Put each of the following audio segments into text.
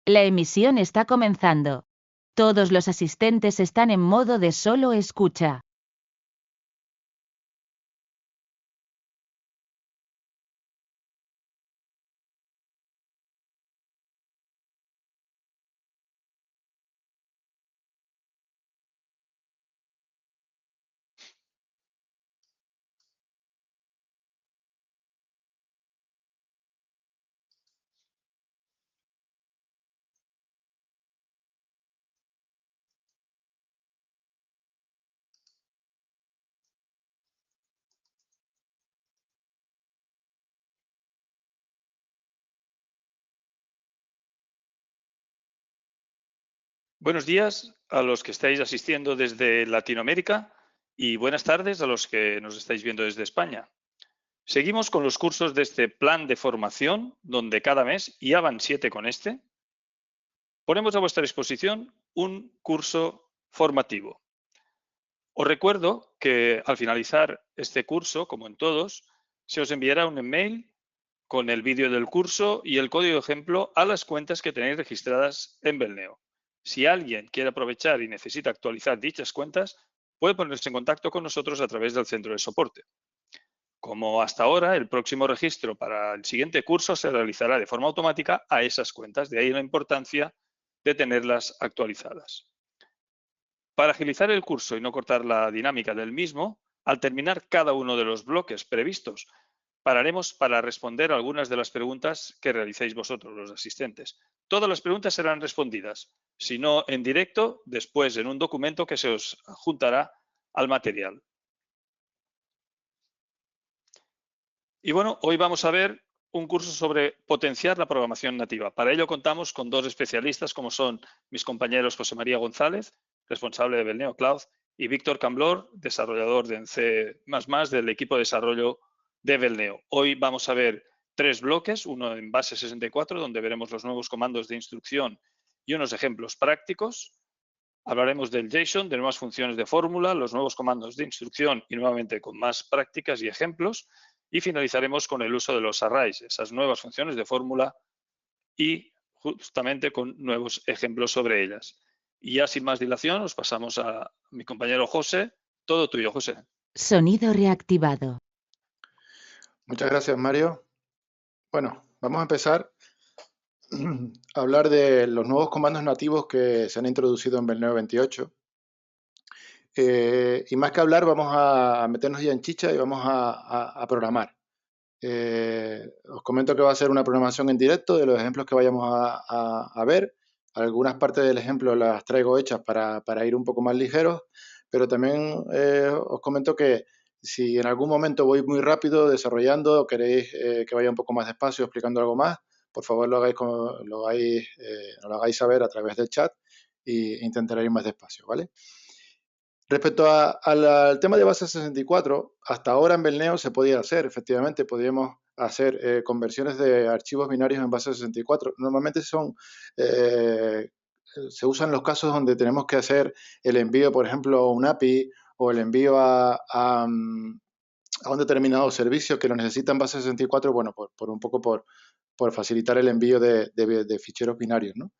La emisión está comenzando. Todos los asistentes están en modo de solo escucha. Buenos días a los que estáis asistiendo desde Latinoamérica y buenas tardes a los que nos estáis viendo desde España. Seguimos con los cursos de este plan de formación, donde cada mes, y ya van 7 con este, ponemos a vuestra disposición un curso formativo. Os recuerdo que al finalizar este curso, como en todos, se os enviará un email con el vídeo del curso y el código ejemplo a las cuentas que tenéis registradas en Belneo. Si alguien quiere aprovechar y necesita actualizar dichas cuentas, puede ponerse en contacto con nosotros a través del centro de soporte. Como hasta ahora, el próximo registro para el siguiente curso se realizará de forma automática a esas cuentas, de ahí la importancia de tenerlas actualizadas. Para agilizar el curso y no cortar la dinámica del mismo, al terminar cada uno de los bloques previstos, pararemos para responder algunas de las preguntas que realicéis vosotros, los asistentes. Todas las preguntas serán respondidas, si no en directo, después en un documento que se os adjuntará al material. Y bueno, hoy vamos a ver un curso sobre potenciar la programación nativa. Para ello contamos con dos especialistas, como son mis compañeros José María González, responsable de Belneo Cloud, y Víctor Camblor, desarrollador de C++ del equipo de desarrollo de Belneo. Hoy vamos a ver 3 bloques, uno en base 64, donde veremos los nuevos comandos de instrucción y unos ejemplos prácticos. Hablaremos del JSON, de nuevas funciones de fórmula, los nuevos comandos de instrucción y nuevamente con más prácticas y ejemplos. Y finalizaremos con el uso de los arrays, esas nuevas funciones de fórmula y justamente con nuevos ejemplos sobre ellas. Y ya sin más dilación, os pasamos a mi compañero José. Todo tuyo, José. Sonido reactivado. Muchas gracias, Mario. Bueno, vamos a empezar a hablar de los nuevos comandos nativos que se han introducido en Belneo 28. Y más que hablar, vamos a meternos ya en chicha y vamos a programar. Os comento que va a ser una programación en directo de los ejemplos que vayamos a ver. Algunas partes del ejemplo las traigo hechas para ir un poco más ligeros, pero también os comento que si en algún momento voy muy rápido desarrollando o queréis que vaya un poco más despacio explicando algo más, por favor nos lo hagáis saber a través del chat e intentaré ir más despacio, ¿vale? Respecto al tema de base 64, hasta ahora en Belneo se podía hacer, efectivamente, podíamos hacer conversiones de archivos binarios en base 64. Normalmente se usan los casos donde tenemos que hacer el envío, por ejemplo, a un API o el envío a un determinado servicio que lo necesita en base 64, bueno, un poco por facilitar el envío de ficheros binarios, ¿no?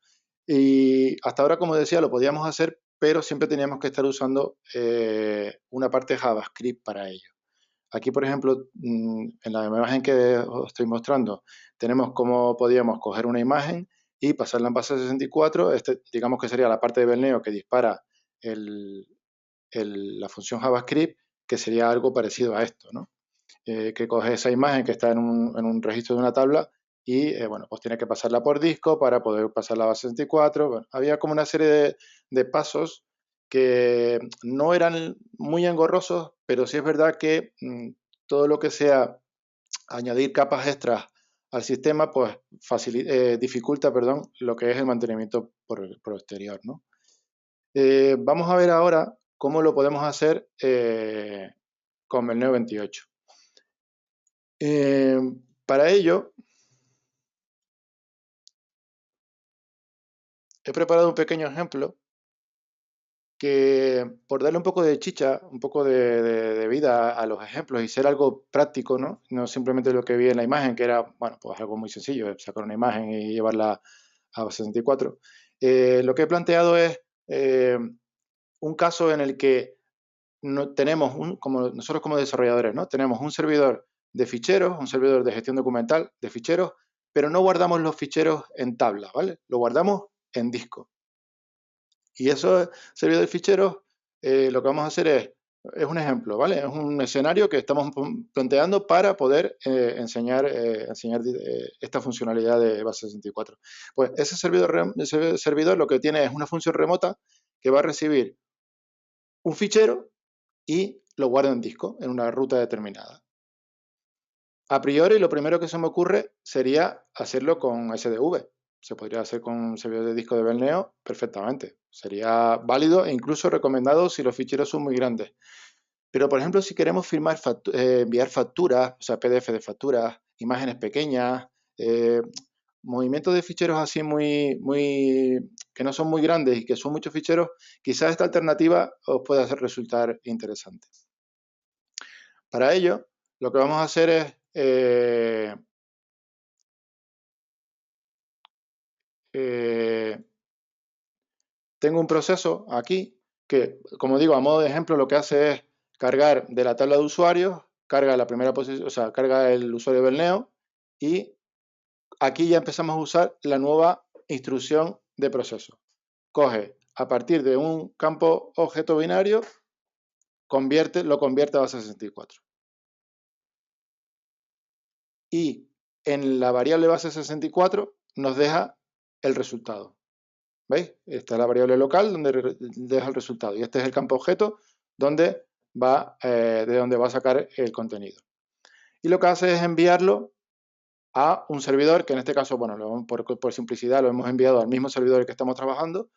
Y hasta ahora, como decía, lo podíamos hacer, pero siempre teníamos que estar usando una parte JavaScript para ello. Aquí, por ejemplo, en la imagen que os estoy mostrando, tenemos cómo podíamos coger una imagen y pasarla en base 64. Digamos que sería la parte de Belneo que dispara la función JavaScript, que sería algo parecido a esto, ¿no? Que coge esa imagen que está en un registro de una tabla y, bueno, pues tiene que pasarla por disco para poder pasarla a base 64. Bueno, había como una serie de pasos que no eran muy engorrosos, pero sí es verdad que todo lo que sea añadir capas extras al sistema, pues dificulta, perdón, lo que es el mantenimiento posterior, ¿no? Vamos a ver ahora cómo lo podemos hacer con Belneo 28. Para ello, he preparado un pequeño ejemplo que, por darle un poco de chicha, un poco de vida a los ejemplos y ser algo práctico, ¿no? No simplemente lo que vi en la imagen, que era, bueno, pues algo muy sencillo, sacar una imagen y llevarla a base 64. Lo que he planteado es un caso en el que no tenemos nosotros como desarrolladores, ¿no? Tenemos un servidor de ficheros, un servidor de gestión documental de ficheros, pero no guardamos los ficheros en tabla, ¿vale? Lo guardamos en disco. Y esos servidores de ficheros, lo que vamos a hacer es un ejemplo, ¿vale? Es un escenario que estamos planteando para poder enseñar esta funcionalidad de base 64. Pues ese servidor lo que tiene es una función remota que va a recibir un fichero y lo guarda en disco, en una ruta determinada. A priori, lo primero que se me ocurre sería hacerlo con SDV. Se podría hacer con un servidor de disco de Belneo perfectamente. Sería válido e incluso recomendado si los ficheros son muy grandes. Pero, por ejemplo, si queremos enviar facturas, o sea, PDF de facturas, imágenes pequeñas, movimientos de ficheros así que no son muy grandes y que son muchos ficheros, quizás esta alternativa os pueda resultar interesante. Para ello, lo que vamos a hacer es tengo un proceso aquí que, como digo, a modo de ejemplo, lo que hace es cargar de la tabla de usuarios, carga la primera posición, o sea, carga el usuario Belneo y aquí ya empezamos a usar la nueva instrucción de proceso. Coge a partir de un campo objeto binario, lo convierte a base 64. Y en la variable base 64 nos deja el resultado. ¿Veis? Esta es la variable local donde deja el resultado. Y este es el campo objeto de donde va a sacar el contenido. Y lo que hace es enviarlo a un servidor, que en este caso, bueno, por simplicidad lo hemos enviado al mismo servidor que estamos trabajando,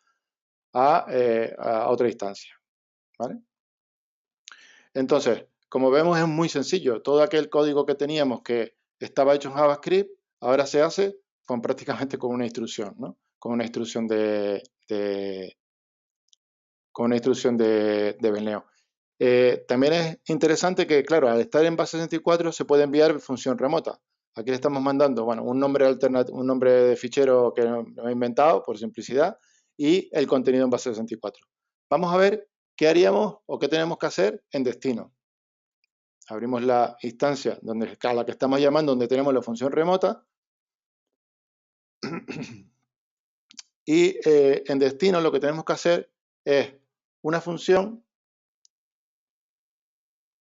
a otra instancia. ¿Vale? Entonces, como vemos, es muy sencillo. Todo aquel código que teníamos que estaba hecho en JavaScript, ahora se hace prácticamente con una instrucción, ¿no? Con una instrucción de Belneo. También es interesante que, claro, al estar en base 64 se puede enviar función remota. Aquí le estamos mandando, bueno, un nombre de fichero que no he inventado por simplicidad y el contenido en base 64. Vamos a ver qué haríamos o qué tenemos que hacer en destino. Abrimos la instancia a la que estamos llamando, donde tenemos la función remota. Y en destino lo que tenemos que hacer es una función,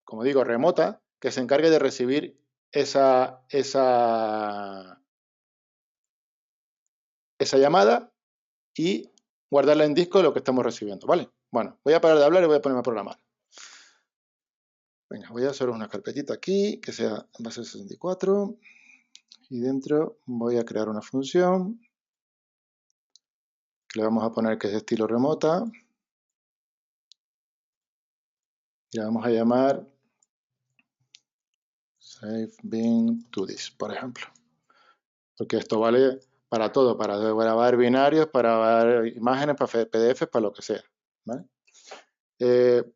como digo, remota, que se encargue de recibir esa llamada y guardarla en disco lo que estamos recibiendo, ¿vale? Bueno, voy a parar de hablar y voy a ponerme a programar. Venga, voy a hacer una carpetita aquí que sea en base 64 y dentro voy a crear una función que le vamos a poner que es de estilo remota y la vamos a llamar save bin to this, por ejemplo, porque esto vale para todo, para grabar binarios, para grabar imágenes, para PDF, para lo que sea, ¿vale?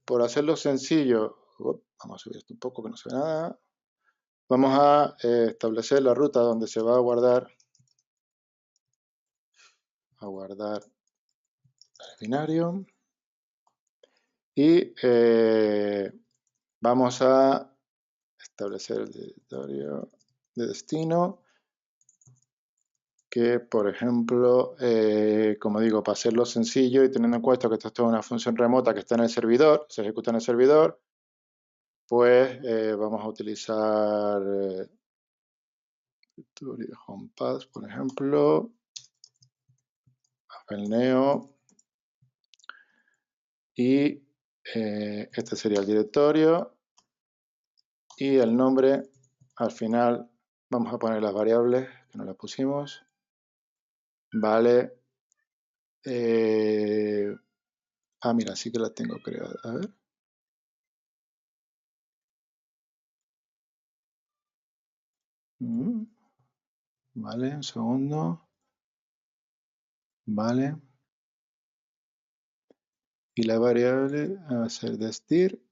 Por hacerlo sencillo, vamos a subir esto un poco que no se ve nada. Vamos a establecer la ruta donde se va a guardar el binario y vamos a establecer el directorio de destino que, por ejemplo, como digo, para hacerlo sencillo y teniendo en cuenta que esto es una función remota que está en el servidor, se ejecuta en el servidor, pues vamos a utilizar HomePath, por ejemplo, Belneo, y este sería el directorio y el nombre. Al final vamos a poner las variables que no las pusimos, vale. Mira, sí que las tengo creadas. A ver. Vale, un segundo. Vale. Y la variable va a ser destir.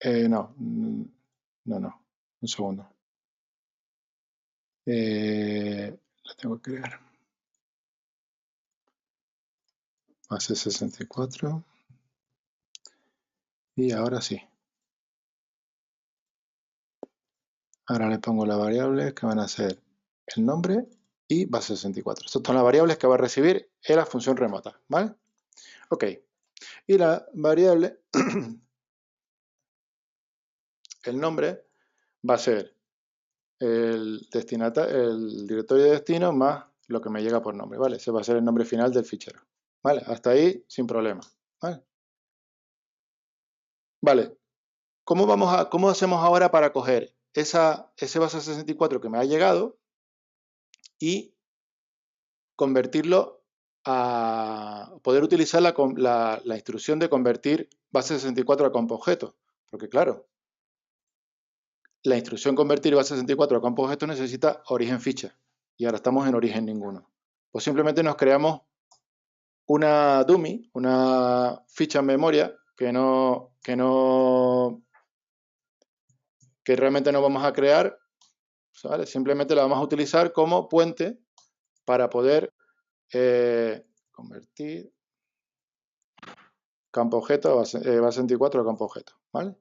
No. Un segundo. La tengo que crear. base 64. Y ahora sí. Ahora le pongo las variables que van a ser el nombre y base 64. Estas son las variables que va a recibir en la función remota, ¿vale? Ok. Y la variable, el nombre, va a ser el directorio de destino más lo que me llega por nombre, ¿vale? Ese va a ser el nombre final del fichero, ¿vale? Hasta ahí sin problema, ¿vale? Vale. ¿Cómo hacemos ahora para coger ese base 64 que me ha llegado y convertirlo a poder utilizar la instrucción de convertir base 64 a campo objeto? Porque claro, la instrucción convertir base 64 a campo objeto necesita origen ficha y ahora estamos en origen ninguno. Pues simplemente nos creamos una dummy, una ficha en memoria que realmente no vamos a crear, ¿vale? Simplemente la vamos a utilizar como puente para poder convertir campo objeto, base 64 a campo objeto, ¿vale?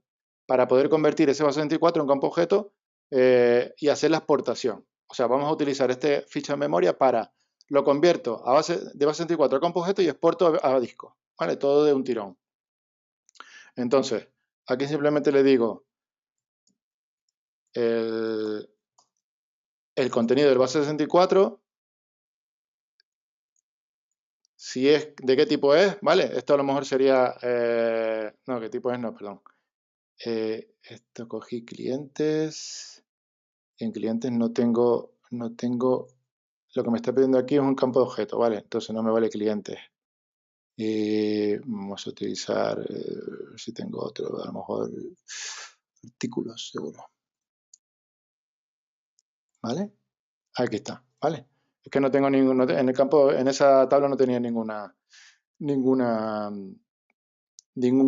Para poder convertir ese base 64 en campo objeto y hacer la exportación. O sea, vamos a utilizar este ficha en memoria para lo convierto de base 64 a campo objeto y exporto a disco, ¿vale? Todo de un tirón. Entonces, aquí simplemente le digo el contenido del base 64, si es, de qué tipo es, ¿vale? Esto a lo mejor sería, no, qué tipo es, no, perdón. Esto cogí clientes, en clientes no tengo, lo que me está pidiendo aquí es un campo de objeto, ¿vale? Entonces no me vale clientes. Vamos a utilizar, si tengo otro, a lo mejor artículos, seguro. ¿Vale? Aquí está, ¿vale? Es que no tengo ningún, en el campo, en esa tabla no tenía ningún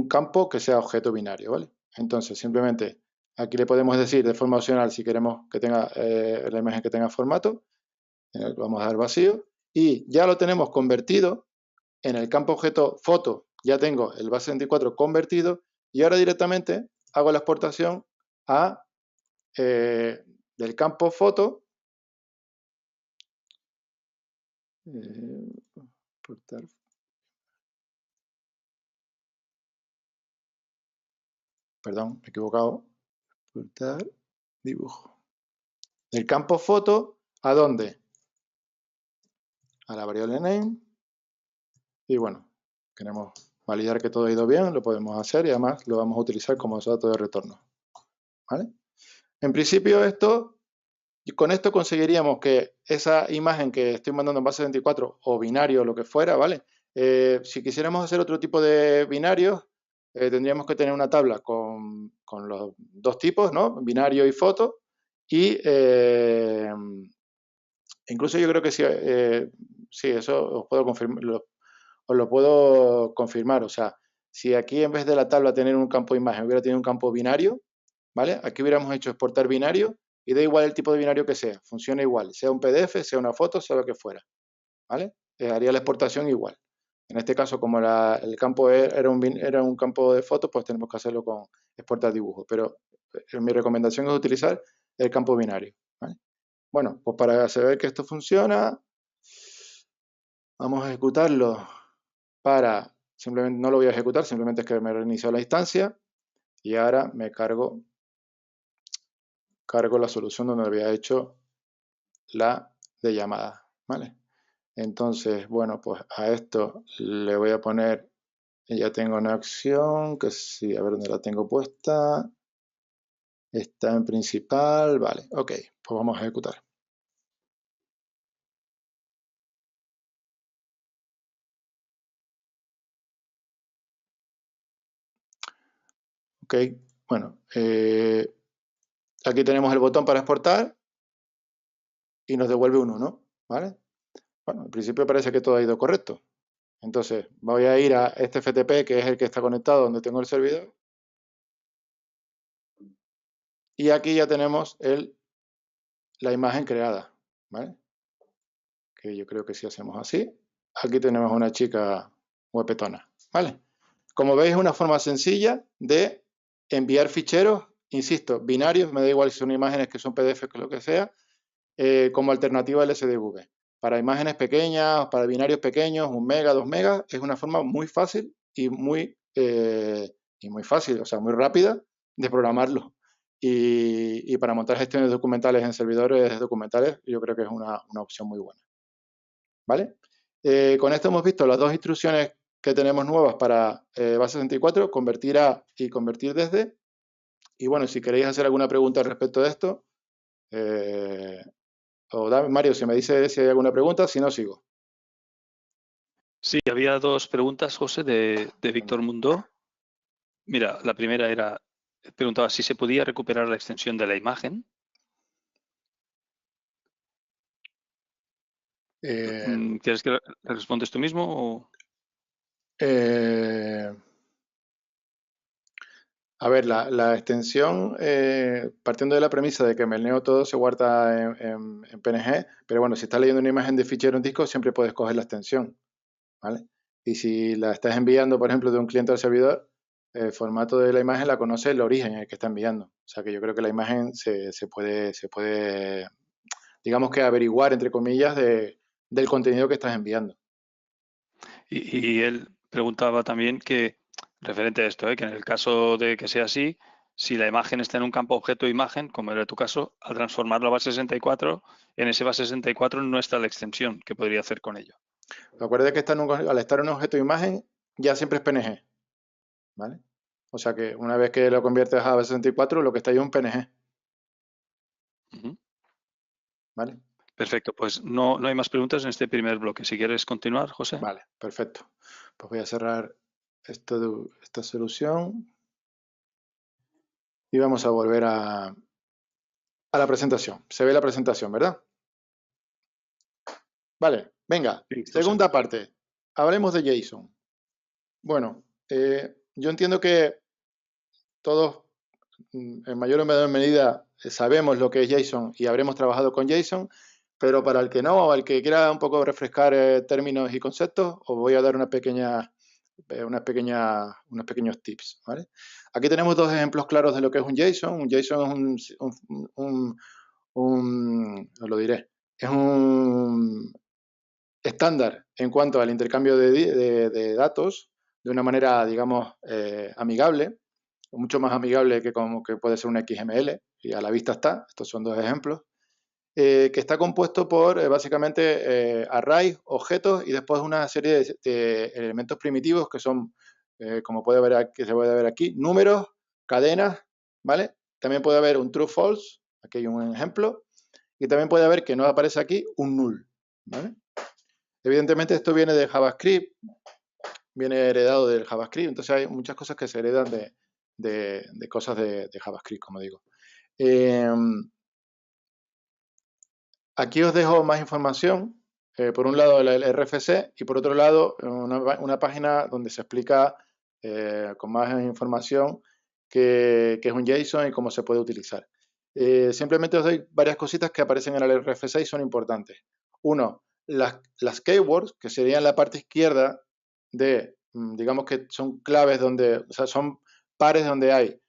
campo que sea objeto binario, ¿vale? Entonces, simplemente aquí le podemos decir de forma opcional si queremos que tenga la imagen que tenga formato, vamos a dar vacío y ya lo tenemos convertido en el campo objeto foto, ya tengo el base 64 convertido y ahora directamente hago la exportación del campo foto, exportar. Perdón, me he equivocado. Exportar dibujo. Del campo foto, ¿a dónde? A la variable name. Y bueno, queremos validar que todo ha ido bien, lo podemos hacer y además lo vamos a utilizar como dato de retorno. ¿Vale? En principio con esto conseguiríamos que esa imagen que estoy mandando en base 24 o binario o lo que fuera, ¿vale? Si quisiéramos hacer otro tipo de binarios, tendríamos que tener una tabla con los dos tipos, ¿no? Binario y foto. Y incluso yo creo que sí, eso os lo puedo confirmar. O sea, si aquí en vez de la tabla tener un campo de imagen hubiera tenido un campo binario, ¿vale? Aquí hubiéramos hecho exportar binario y da igual el tipo de binario que sea, funciona igual, sea un PDF, sea una foto, sea lo que fuera, ¿vale? Haría la exportación igual. En este caso, como el campo era un campo de fotos, pues tenemos que hacerlo con exportar dibujo. Pero mi recomendación es utilizar el campo binario, ¿vale? Bueno, pues para saber que esto funciona, vamos a ejecutarlo simplemente no lo voy a ejecutar, simplemente es que me reinició la instancia y ahora me cargo la solución donde había hecho la de llamada, ¿vale? Entonces, bueno, pues a esto le voy a poner, ya tengo una acción, que sí, a ver dónde la tengo puesta, está en principal, vale, ok, pues vamos a ejecutar. Ok, bueno, aquí tenemos el botón para exportar y nos devuelve un 1, ¿vale? Bueno, en principio parece que todo ha ido correcto. Entonces, voy a ir a este FTP, que es el que está conectado donde tengo el servidor. Y aquí ya tenemos la imagen creada, ¿vale? Que yo creo que si hacemos así, aquí tenemos una chica guapetona, ¿vale? Como veis, es una forma sencilla de enviar ficheros, insisto, binarios, me da igual si son imágenes que son PDF que lo que sea, como alternativa al SDV. Para imágenes pequeñas, para binarios pequeños, 1 mega, 2 megas, es una forma muy fácil y muy fácil, o sea, muy rápida de programarlo. Y para montar gestiones documentales en servidores documentales, yo creo que es una opción muy buena. ¿Vale? Con esto hemos visto las dos instrucciones que tenemos nuevas para base64, convertir a y convertir desde. Y bueno, si queréis hacer alguna pregunta al respecto de esto, Mario, si me dice si hay alguna pregunta, si no, sigo. Sí, había dos preguntas, José, de Víctor Mundó. Mira, la primera preguntaba si se podía recuperar la extensión de la imagen. ¿Quieres que respondes tú mismo? O? A ver, la extensión, partiendo de la premisa de que en Melneo todo se guarda en PNG, pero bueno, si estás leyendo una imagen de fichero en disco, siempre puedes coger la extensión, ¿vale? Y si la estás enviando, por ejemplo, de un cliente al servidor, el formato de la imagen la conoce el origen en el que está enviando. O sea que yo creo que la imagen se puede, digamos que averiguar, entre comillas, del contenido que estás enviando. Y él preguntaba también que, referente a esto, que en el caso de que sea así, si la imagen está en un campo objeto imagen, como era tu caso, al transformarlo a base64, en ese base64 no está la extensión que podría hacer con ello. Recuerda que al estar en un objeto imagen, ya siempre es PNG, ¿vale? O sea que una vez que lo conviertes a base64, lo que está ahí es un PNG. ¿Vale? Perfecto, pues no hay más preguntas en este primer bloque. Si quieres continuar, José. Vale, perfecto. Pues voy a cerrar esta solución y vamos a volver a la presentación. Se ve la presentación, ¿verdad? Vale, venga. Sí, Segunda parte. Hablemos de JSON. Bueno, yo entiendo que todos, en mayor o menor medida, sabemos lo que es JSON y habremos trabajado con JSON, pero para el que no, o al que quiera un poco refrescar términos y conceptos, os voy a dar unos pequeños tips, ¿vale? Aquí tenemos dos ejemplos claros de lo que es un JSON. Un JSON es os lo diré, es un estándar en cuanto al intercambio de datos de una manera, digamos, amigable, mucho más amigable que como que puede ser un XML, y a la vista está. Estos son dos ejemplos. Que está compuesto por básicamente arrays, objetos y después una serie de elementos primitivos que son, como se puede ver aquí, números, cadenas, ¿vale? También puede haber un true false, aquí hay un ejemplo, y también puede haber, que no aparece aquí, un null, ¿vale? Evidentemente esto viene de JavaScript, viene heredado del JavaScript, entonces hay muchas cosas que se heredan de cosas de JavaScript, como digo. Aquí os dejo más información. Por un lado el RFC y por otro lado una página donde se explica con más información qué es un JSON y cómo se puede utilizar. Simplemente os doy varias cositas que aparecen en el RFC y son importantes. Uno, las keywords, que serían la parte izquierda de, digamos que son claves donde, o sea, son pares donde hay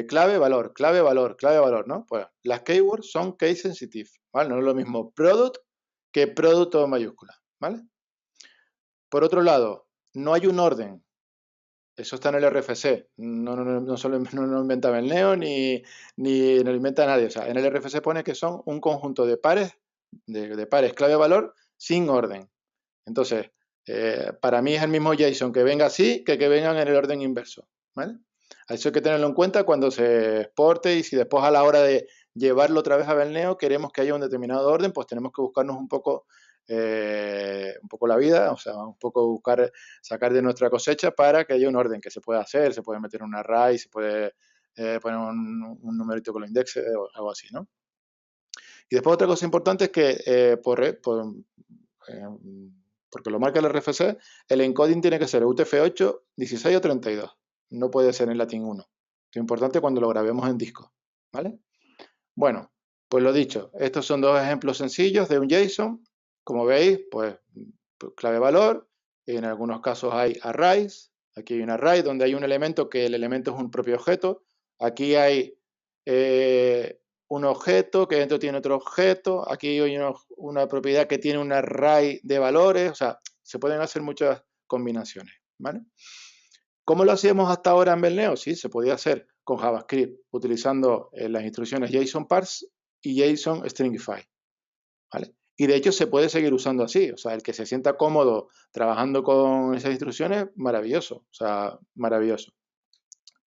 clave, valor, clave, valor, clave, valor, ¿no? Pues las keywords son case sensitive, ¿vale? No es lo mismo product que producto mayúscula, ¿vale? Por otro lado, no hay un orden. Eso está en el RFC. No lo inventa Melneo ni lo inventa nadie. O sea, en el RFC pone que son un conjunto de pares, de pares clave-valor sin orden. Entonces, para mí es el mismo JSON que venga así que vengan en el orden inverso, ¿vale? Eso hay que tenerlo en cuenta cuando se exporte, y si después a la hora de llevarlo otra vez a Melneo queremos que haya un determinado orden, pues tenemos que buscarnos un poco la vida, o sea, un poco sacar de nuestra cosecha para que haya un orden que se pueda hacer, se puede meter un array, se puede poner un numerito que lo indexe o algo así, ¿no? Y después otra cosa importante es que porque lo marca el RFC, el encoding tiene que ser UTF-8, 16 o 32. No puede ser en Latin 1. Que es importante cuando lo grabemos en disco, ¿vale? Bueno, pues lo dicho, estos son dos ejemplos sencillos de un JSON. Como veis, pues clave valor, En algunos casos hay arrays. Aquí hay un array donde hay un elemento que el elemento es un propio objeto. Aquí hay un objeto que dentro tiene otro objeto. Aquí hay una propiedad que tiene un array de valores. O sea, se pueden hacer muchas combinaciones, ¿vale? ¿Cómo lo hacíamos hasta ahora en Belneo? Sí, se podía hacer con JavaScript utilizando las instrucciones JSON parse y JSON stringify, ¿vale? Y de hecho se puede seguir usando así. O sea, el que se sienta cómodo trabajando con esas instrucciones, maravilloso. O sea, maravilloso.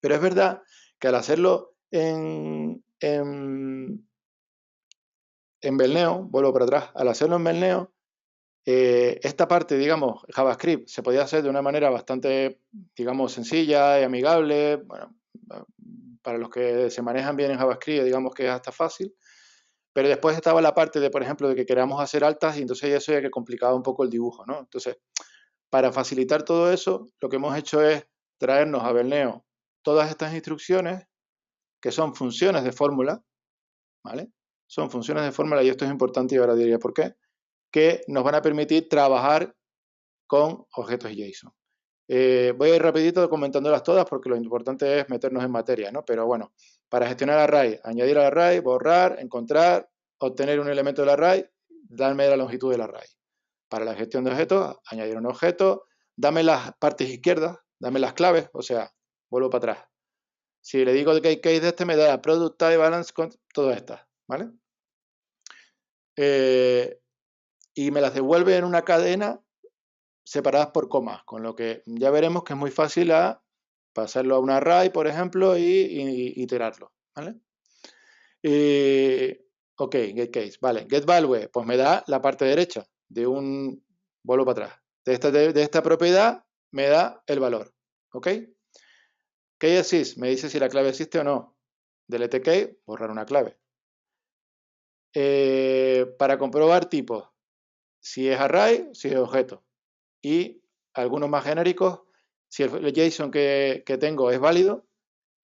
Pero es verdad que al hacerlo en Belneo, vuelvo para atrás, al hacerlo en Belneo, esta parte, digamos, JavaScript, se podía hacer de una manera bastante, digamos, sencilla y amigable. Bueno, para los que se manejan bien en JavaScript, digamos que es hasta fácil. Pero después estaba la parte de, por ejemplo, de que queríamos hacer altas y entonces eso ya que complicaba un poco el dibujo, ¿no? Entonces, para facilitar todo eso, lo que hemos hecho es traernos a Belneo todas estas instrucciones que son funciones de fórmula, ¿vale? Son funciones de fórmula y esto es importante y ahora diría por qué, que nos van a permitir trabajar con objetos JSON. Voy a ir rapidito comentándolas todas porque lo importante es meternos en materia, ¿no? Pero bueno, para gestionar array, añadir al array, borrar, encontrar, obtener un elemento del array, darme la longitud del array. Para la gestión de objetos, añadir un objeto, dame las partes izquierdas, dame las claves, o sea, vuelvo para atrás. Si le digo que hay case de este, me da product type, balance, con todas estas, ¿vale? Y me las devuelve en una cadena separadas por comas, con lo que ya veremos que es muy fácil pasarlo a un array, por ejemplo, y iterarlo, ¿vale? Ok, get case, vale. Get value, pues me da la parte derecha de un, vuelvo para atrás, de esta propiedad me da el valor, ¿ok? Key assist, me dice si la clave existe o no. Delete key, borrar una clave. Para comprobar tipos, si es array, si es objeto. Y algunos más genéricos, si el JSON que tengo es válido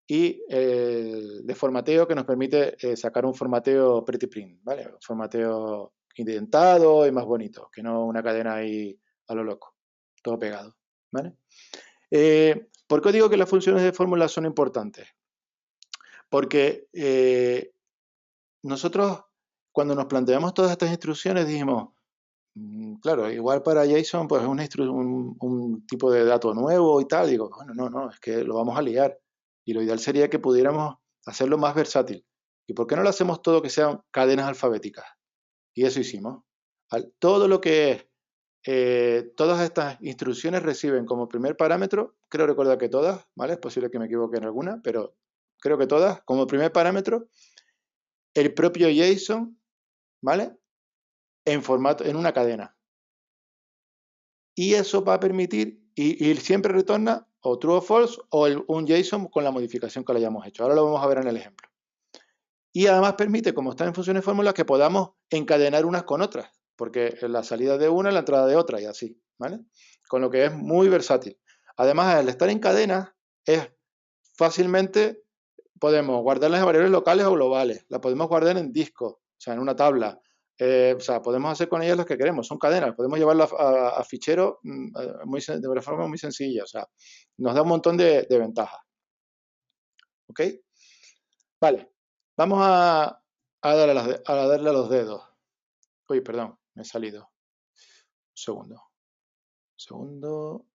y de formateo que nos permite sacar un formateo pretty print, ¿vale? Un formateo indentado y más bonito, que no una cadena ahí a lo loco, todo pegado, ¿vale? ¿Por qué digo que las funciones de fórmula son importantes? Porque nosotros cuando nos planteamos todas estas instrucciones dijimos, claro, igual para JSON pues es un tipo de dato nuevo y tal. Digo, bueno, no, es que lo vamos a liar. Y lo ideal sería que pudiéramos hacerlo más versátil. ¿Y por qué no lo hacemos todo que sean cadenas alfabéticas? Y eso hicimos. Todo lo que es, todas estas instrucciones reciben como primer parámetro, creo recordar que todas, ¿vale? Es posible que me equivoque en alguna, pero creo que todas, como primer parámetro, el propio JSON, ¿vale? En una cadena. Y eso va a permitir, y siempre retorna o true o false o un JSON con la modificación que le hayamos hecho. Ahora lo vamos a ver en el ejemplo. Y además permite, como está en funciones fórmulas, que podamos encadenar unas con otras, porque la salida de una es la entrada de otra y así, ¿vale? Con lo que es muy versátil. Además, al estar en cadena, es fácilmente, podemos guardarlas en variables locales o globales, la podemos guardar en disco, o sea, en una tabla. O sea, podemos hacer con ellas lo que queremos, son cadenas, podemos llevarlo a fichero de una forma muy sencilla, o sea, nos da un montón de ventajas. ¿Ok? Vale, vamos a darle a los dedos. Uy, perdón, me he salido. Un segundo.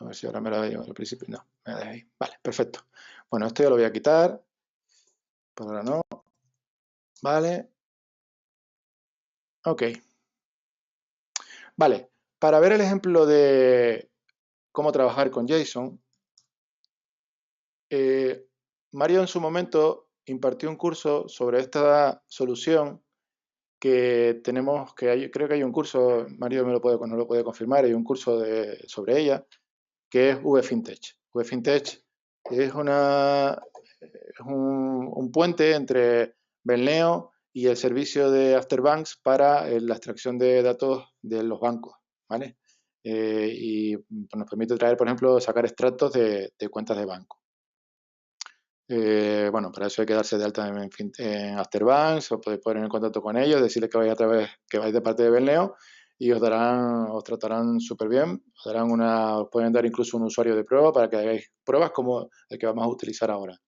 A ver si ahora me la veo al principio. No, me la dejé ahí. Vale, perfecto. Bueno, esto ya lo voy a quitar. Por ahora no. Vale. Ok. Vale, para ver el ejemplo de cómo trabajar con JSON, Mario en su momento impartió un curso sobre esta solución que tenemos, creo que hay un curso, Mario no lo puede confirmar, hay un curso sobre ella, que es VFintech. VFintech es un puente entre Belneo y el servicio de Afterbanks para la extracción de datos de los bancos, ¿vale? Y nos permite traer, por ejemplo, sacar extractos de cuentas de banco. Bueno, para eso hay que darse de alta en Afterbanks o poder poner en contacto con ellos, decirles que vais de parte de Belneo y os tratarán súper bien, os pueden dar incluso un usuario de prueba para que hagáis pruebas como el que vamos a utilizar ahora.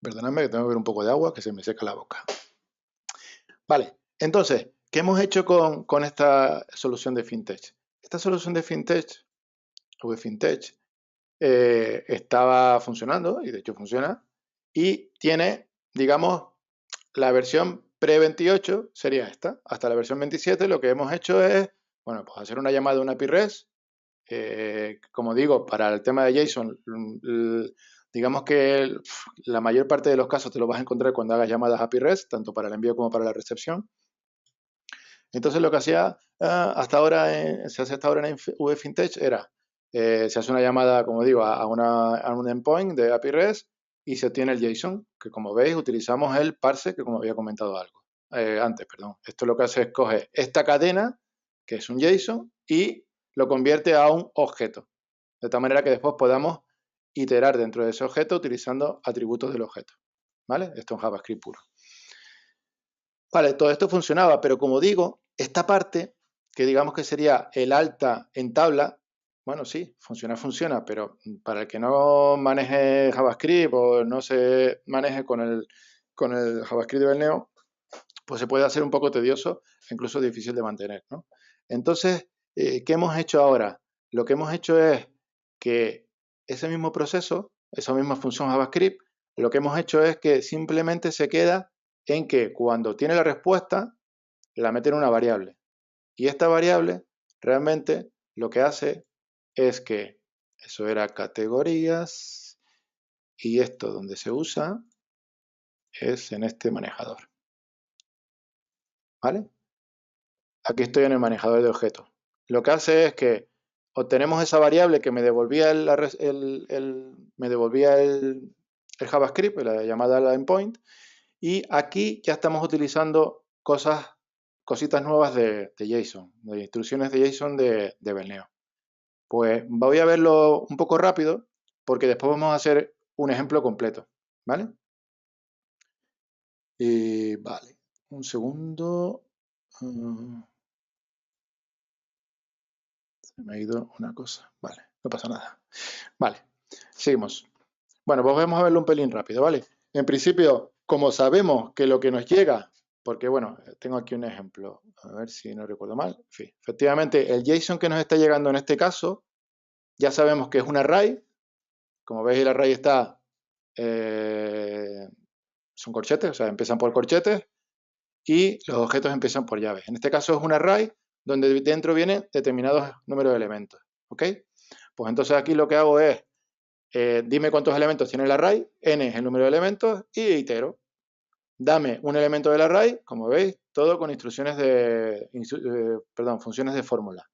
Perdonadme que tengo que beber un poco de agua, que se me seca la boca. Vale, entonces, ¿qué hemos hecho con esta solución de FinTech? Esta solución de FinTech, o de FinTech, estaba funcionando, y de hecho funciona, y tiene, digamos, la versión pre-28 sería esta. Hasta la versión 27 lo que hemos hecho es, bueno, pues hacer una llamada a una API REST. Como digo, para el tema de JSON, digamos que la mayor parte de los casos te lo vas a encontrar cuando hagas llamadas a API REST, tanto para el envío como para la recepción. Entonces lo que hacía hasta ahora, se hace hasta ahora en VFintech era, se hace una llamada, como digo, a un endpoint de API REST y se obtiene el JSON, que como veis utilizamos el parse, que como había comentado antes, perdón. Esto lo que hace es coge esta cadena, que es un JSON, y lo convierte a un objeto, de tal manera que después podamos iterar dentro de ese objeto utilizando atributos del objeto, ¿vale? Esto en JavaScript puro. Vale, todo esto funcionaba, pero como digo, esta parte, que digamos que sería el alta en tabla, bueno, sí, funciona, pero para el que no maneje JavaScript o no se maneje con el JavaScript de Belneo, pues se puede hacer un poco tedioso e incluso difícil de mantener, ¿no? Entonces, ¿qué hemos hecho ahora? Lo que hemos hecho es que ese mismo proceso, esa misma función JavaScript, lo que hemos hecho es que simplemente se queda en que cuando tiene la respuesta, la mete en una variable. Y esta variable realmente lo que hace es que, eso era categorías, y esto donde se usa es en este manejador. ¿Vale? Aquí estoy en el manejador de objetos. Lo que hace es que obtenemos esa variable que me devolvía el JavaScript, la llamada al endpoint, y aquí ya estamos utilizando cositas nuevas de JSON, de instrucciones de JSON de Belneo. Pues voy a verlo un poco rápido porque después vamos a hacer un ejemplo completo, ¿vale? Y vale, un segundo. Se me ha ido una cosa. Vale, no pasa nada. Vale, seguimos. Bueno, pues vamos a verlo un pelín rápido, ¿vale? En principio, como sabemos que lo que nos llega, porque bueno, tengo aquí un ejemplo, a ver si no recuerdo mal. En fin, efectivamente, el JSON que nos está llegando en este caso, ya sabemos que es un array. Como veis, el array está, son corchetes, o sea, empiezan por corchetes y los objetos empiezan por llaves. En este caso es un array donde dentro vienen determinados números de elementos, ¿ok? Pues entonces aquí lo que hago es, dime cuántos elementos tiene el array, n es el número de elementos, y itero. Dame un elemento del array, como veis, todo con instrucciones funciones de fórmula,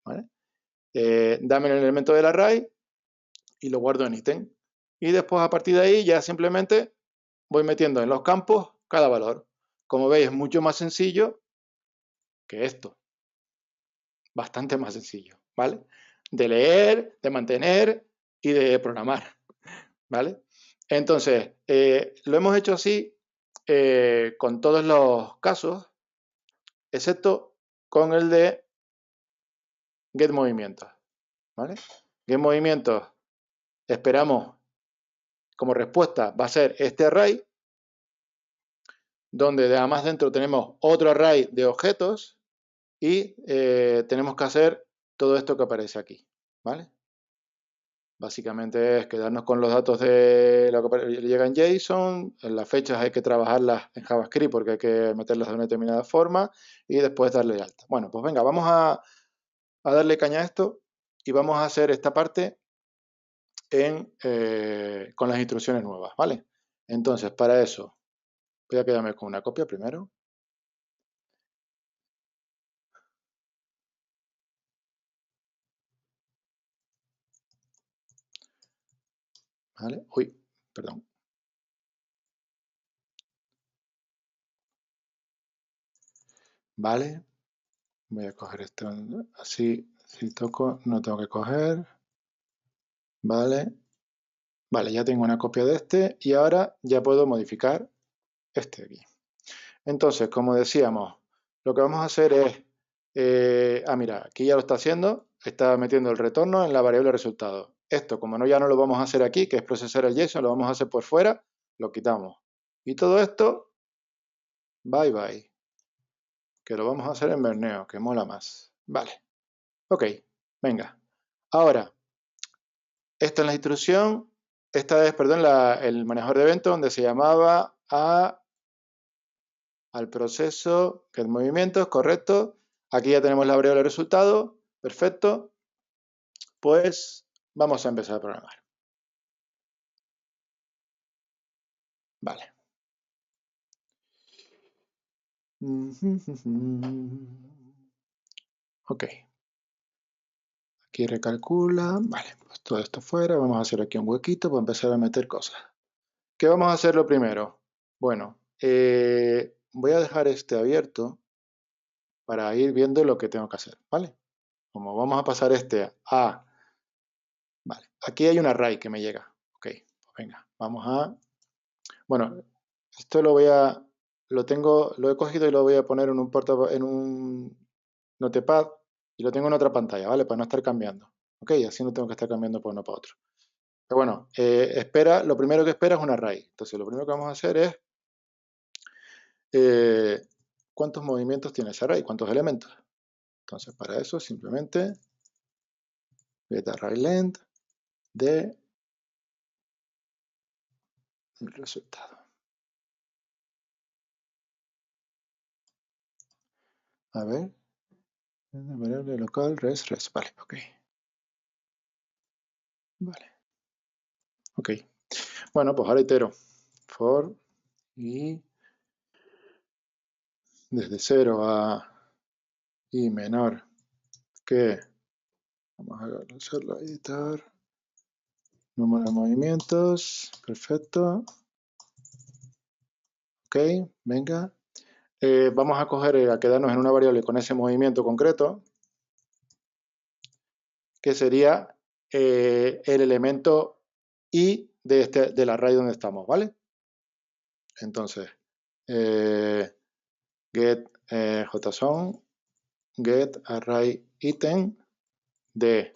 ¿vale? Dame el elemento del array y lo guardo en ítem. Y después a partir de ahí ya simplemente voy metiendo en los campos cada valor. Como veis es mucho más sencillo que esto. Bastante más sencillo, ¿vale? De leer, de mantener y de programar, ¿vale? Entonces, lo hemos hecho así con todos los casos, excepto con el de getMovimientos, ¿vale? GetMovimientos, esperamos como respuesta va a ser este array, donde además dentro tenemos otro array de objetos y tenemos que hacer todo esto que aparece aquí, ¿vale? Básicamente es quedarnos con los datos de lo que llega en JSON, en las fechas hay que trabajarlas en JavaScript porque hay que meterlas de una determinada forma y después darle de alta. Bueno, pues venga, vamos a darle caña a esto y vamos a hacer esta parte con las instrucciones nuevas, ¿vale? Entonces, para eso, voy a quedarme con una copia primero. ¿Vale? Uy, perdón. Vale. Voy a coger esto así. Si toco, no tengo que coger. Vale. Vale, ya tengo una copia de este y ahora ya puedo modificar este aquí. Entonces, como decíamos, lo que vamos a hacer es, mira, aquí ya lo está haciendo, está metiendo el retorno en la variable resultado. Esto, como no, ya no lo vamos a hacer aquí, que es procesar el JSON, lo vamos a hacer por fuera, lo quitamos. Y todo esto, bye bye, que lo vamos a hacer en Verneo, que mola más. Vale, ok, venga. Ahora, esta es la instrucción, esta es, perdón, el manejador de eventos donde se llamaba al proceso, que es movimientos, correcto. Aquí ya tenemos la variable de resultado, perfecto. Pues vamos a empezar a programar. Vale. Ok. Aquí recalcula. Vale, pues todo esto fuera. Vamos a hacer aquí un huequito para empezar a meter cosas. ¿Qué vamos a hacer lo primero? Bueno, voy a dejar este abierto para ir viendo lo que tengo que hacer, ¿vale? Como vamos a pasar este a... Vale, aquí hay un array que me llega. Ok, pues venga, vamos a... Bueno, esto lo he cogido y lo voy a poner en un notepad y lo tengo en otra pantalla, ¿vale? Para no estar cambiando. Ok, así no tengo que estar cambiando por uno para otro. Pero bueno, lo primero que espera es un array. Entonces, lo primero que vamos a hacer es ¿cuántos movimientos tiene ese array? ¿Cuántos elementos? Entonces, para eso simplemente get array length de el resultado. A ver, variable local, res. Vale, ok. Vale. Ok. Bueno, pues ahora itero. For i desde 0 a i menor que, vamos a hacerlo, editar, número de movimientos, perfecto. Ok, venga. Vamos a coger, a quedarnos en una variable con ese movimiento concreto, que sería el elemento i del array donde estamos, ¿vale? Entonces, get JSON, get array item de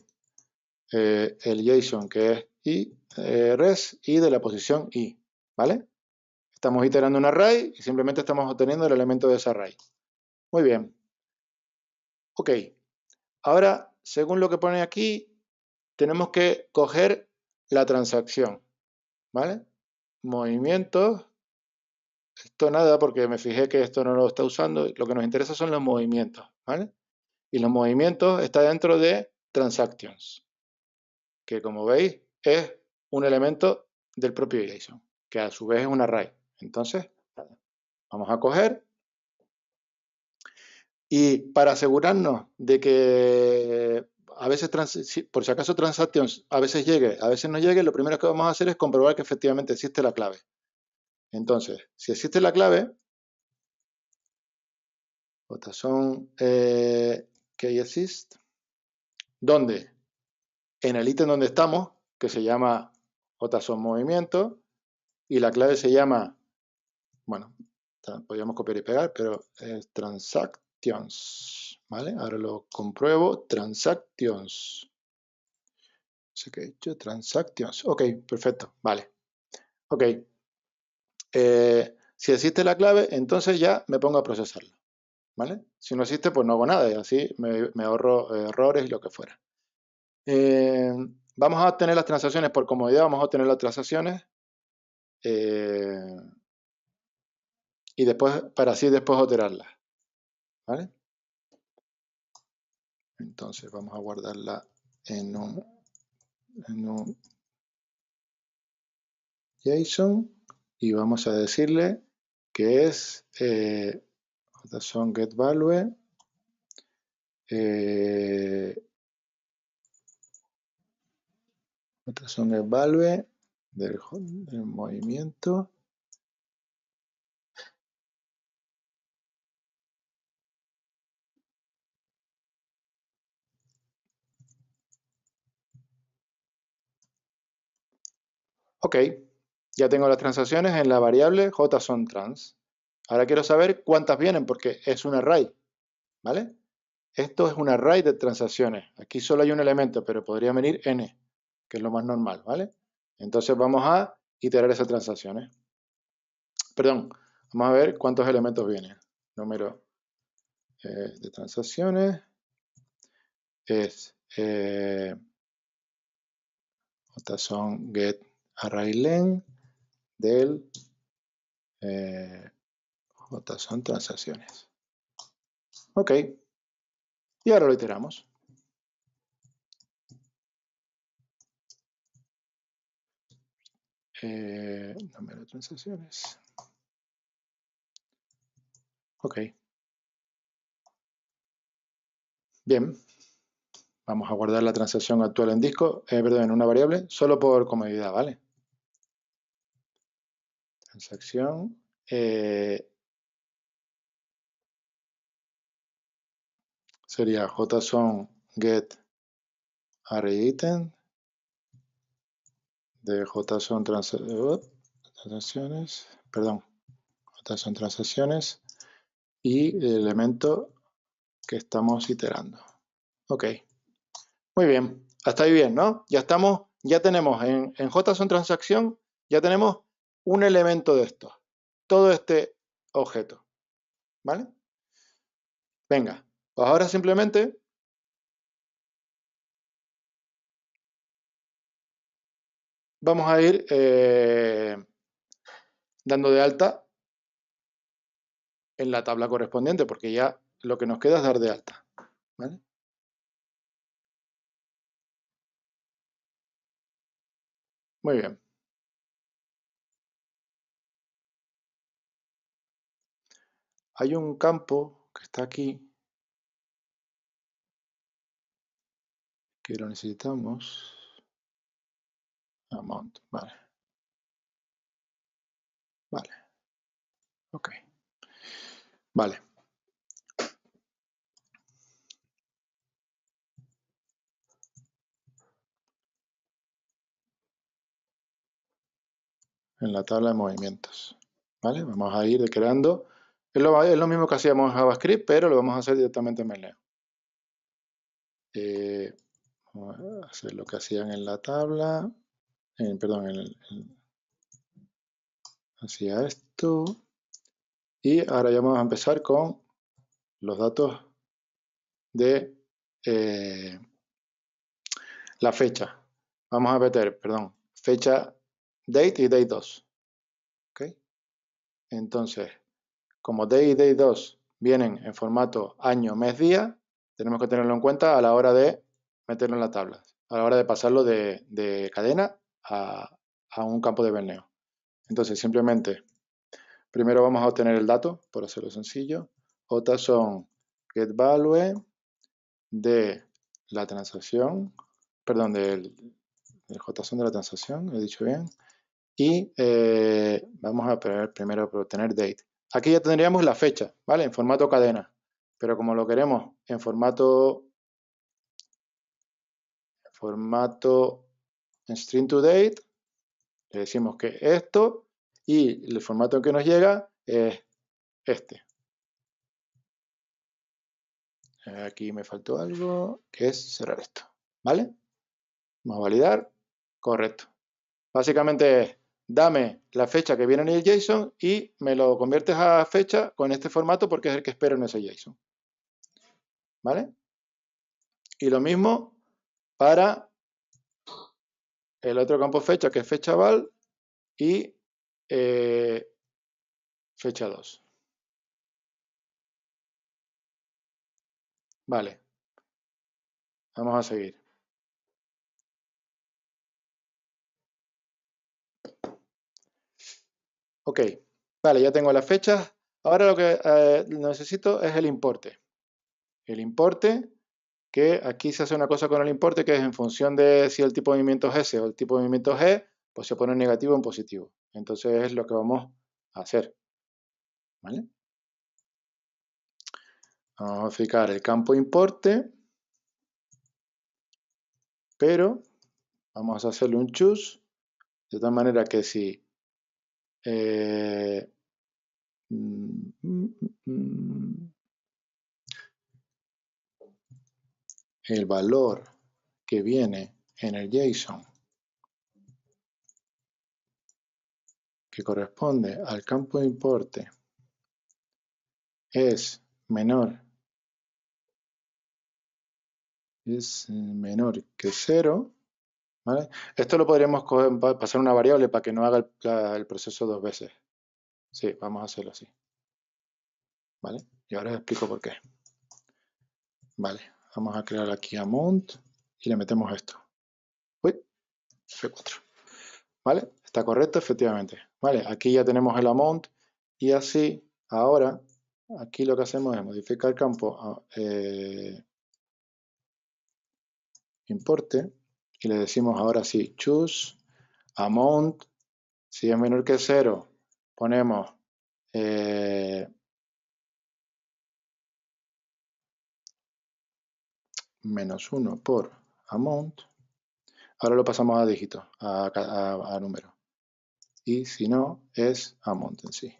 el JSON que es i, res y de la posición i, ¿vale? Estamos iterando un array y simplemente estamos obteniendo el elemento de ese array. Muy bien. Ok. Ahora, según lo que pone aquí, tenemos que coger la transacción, ¿vale? Movimientos. Esto nada porque me fijé que esto no lo está usando. Lo que nos interesa son los movimientos, ¿vale? Y los movimientos está dentro de transactions, que como veis es un elemento del propio JSON, que a su vez es un array. Entonces, vamos a coger y para asegurarnos de que a veces, por si acaso transactions a veces llegue, a veces no llegue, lo primero que vamos a hacer es comprobar que efectivamente existe la clave. Entonces, si existe la clave, JSON keyExist, donde en el ítem donde estamos, que se llama JSON movimiento, y la clave se llama, bueno, podríamos copiar y pegar, pero es transactions, ¿vale? Ahora lo compruebo, transactions. No sé qué he hecho, transactions. Ok, perfecto, vale. Ok. Si existe la clave, entonces ya me pongo a procesarlo, ¿vale? Si no existe, pues no hago nada y así me ahorro errores y lo que fuera. Vamos a obtener las transacciones por comodidad, vamos a obtener las transacciones y después, para así después operarlas, ¿vale? Entonces vamos a guardarla en un JSON y vamos a decirle que es JSON getValue JSON getValue del movimiento. Ok, ya tengo las transacciones en la variable JSONTrans. Ahora quiero saber cuántas vienen porque es un array, ¿vale? Esto es un array de transacciones. Aquí solo hay un elemento, pero podría venir n, que es lo más normal, ¿vale? Entonces vamos a iterar esas transacciones. Perdón, vamos a ver cuántos elementos vienen. Número de transacciones es JSON get array len del JSON transacciones. Ok. Y ahora lo iteramos. Número de transacciones. Ok. Bien. Vamos a guardar la transacción actual en disco, perdón, en una variable, solo por comodidad, ¿vale? Transacción. Sería JSON get array item de JSON transacciones, perdón, JSON transacciones y el elemento que estamos iterando. Ok. Muy bien. Hasta ahí bien, ¿no? Ya tenemos en JSON transacción, ya tenemos un elemento de esto. Todo este objeto. ¿Vale? Venga, pues ahora simplemente vamos a ir dando de alta en la tabla correspondiente, porque ya lo que nos queda es dar de alta. ¿Vale? Muy bien. Hay un campo que está aquí, que lo necesitamos. Amount, vale. Vale. Ok. Vale. En la tabla de movimientos. ¿Vale? Vamos a ir creando. Es lo mismo que hacíamos en JavaScript, pero lo vamos a hacer directamente en Menleo. Vamos a hacer lo que hacían en la tabla. Perdón, hacía esto. Y ahora ya vamos a empezar con los datos de la fecha. Vamos a meter, perdón, fecha date y date 2. ¿Okay? Entonces, como date y date 2 vienen en formato año, mes, día, tenemos que tenerlo en cuenta a la hora de meterlo en la tabla, a la hora de pasarlo de cadena a un campo de Menleo. Entonces, simplemente, primero vamos a obtener el dato, por hacerlo sencillo. JSON getValue de la transacción, perdón, del JSON de la transacción, he dicho bien. Y vamos a primero por obtener date. Aquí ya tendríamos la fecha, ¿vale? En formato cadena. Pero como lo queremos en formato string to date, le decimos que esto y el formato que nos llega es este. Aquí me faltó algo, que es cerrar esto, ¿vale? Vamos a validar, correcto. Básicamente es, dame la fecha que viene en el JSON y me lo conviertes a fecha con este formato porque es el que espero en ese JSON. ¿Vale? Y lo mismo para el otro campo fecha, que es fecha val y fecha 2. Vale. Vamos a seguir. Ok. Vale, ya tengo las fechas. Ahora lo que necesito es el importe. El importe, que aquí se hace una cosa con el importe, que es en función de si el tipo de movimiento es S o el tipo de movimiento es G, pues se pone en negativo o en positivo. Entonces es lo que vamos a hacer. ¿Vale? Vamos a fijar el campo importe, pero vamos a hacerle un choose, de tal manera que si el valor que viene en el JSON que corresponde al campo de importe es menor que 0, ¿vale? Esto lo podríamos pasar una variable para que no haga el proceso dos veces. Sí, vamos a hacerlo así. ¿Vale? Y ahora os explico por qué. Vale, vamos a crear aquí amount y le metemos esto. Uy, F4. ¿Vale? Está correcto, efectivamente. Vale, aquí ya tenemos el amount y así, ahora, aquí lo que hacemos es modificar el campo importe y le decimos ahora sí, choose amount. Si es menor que 0, ponemos -1 por amount. Ahora lo pasamos a dígitos, a número. Y si no, es amount en sí.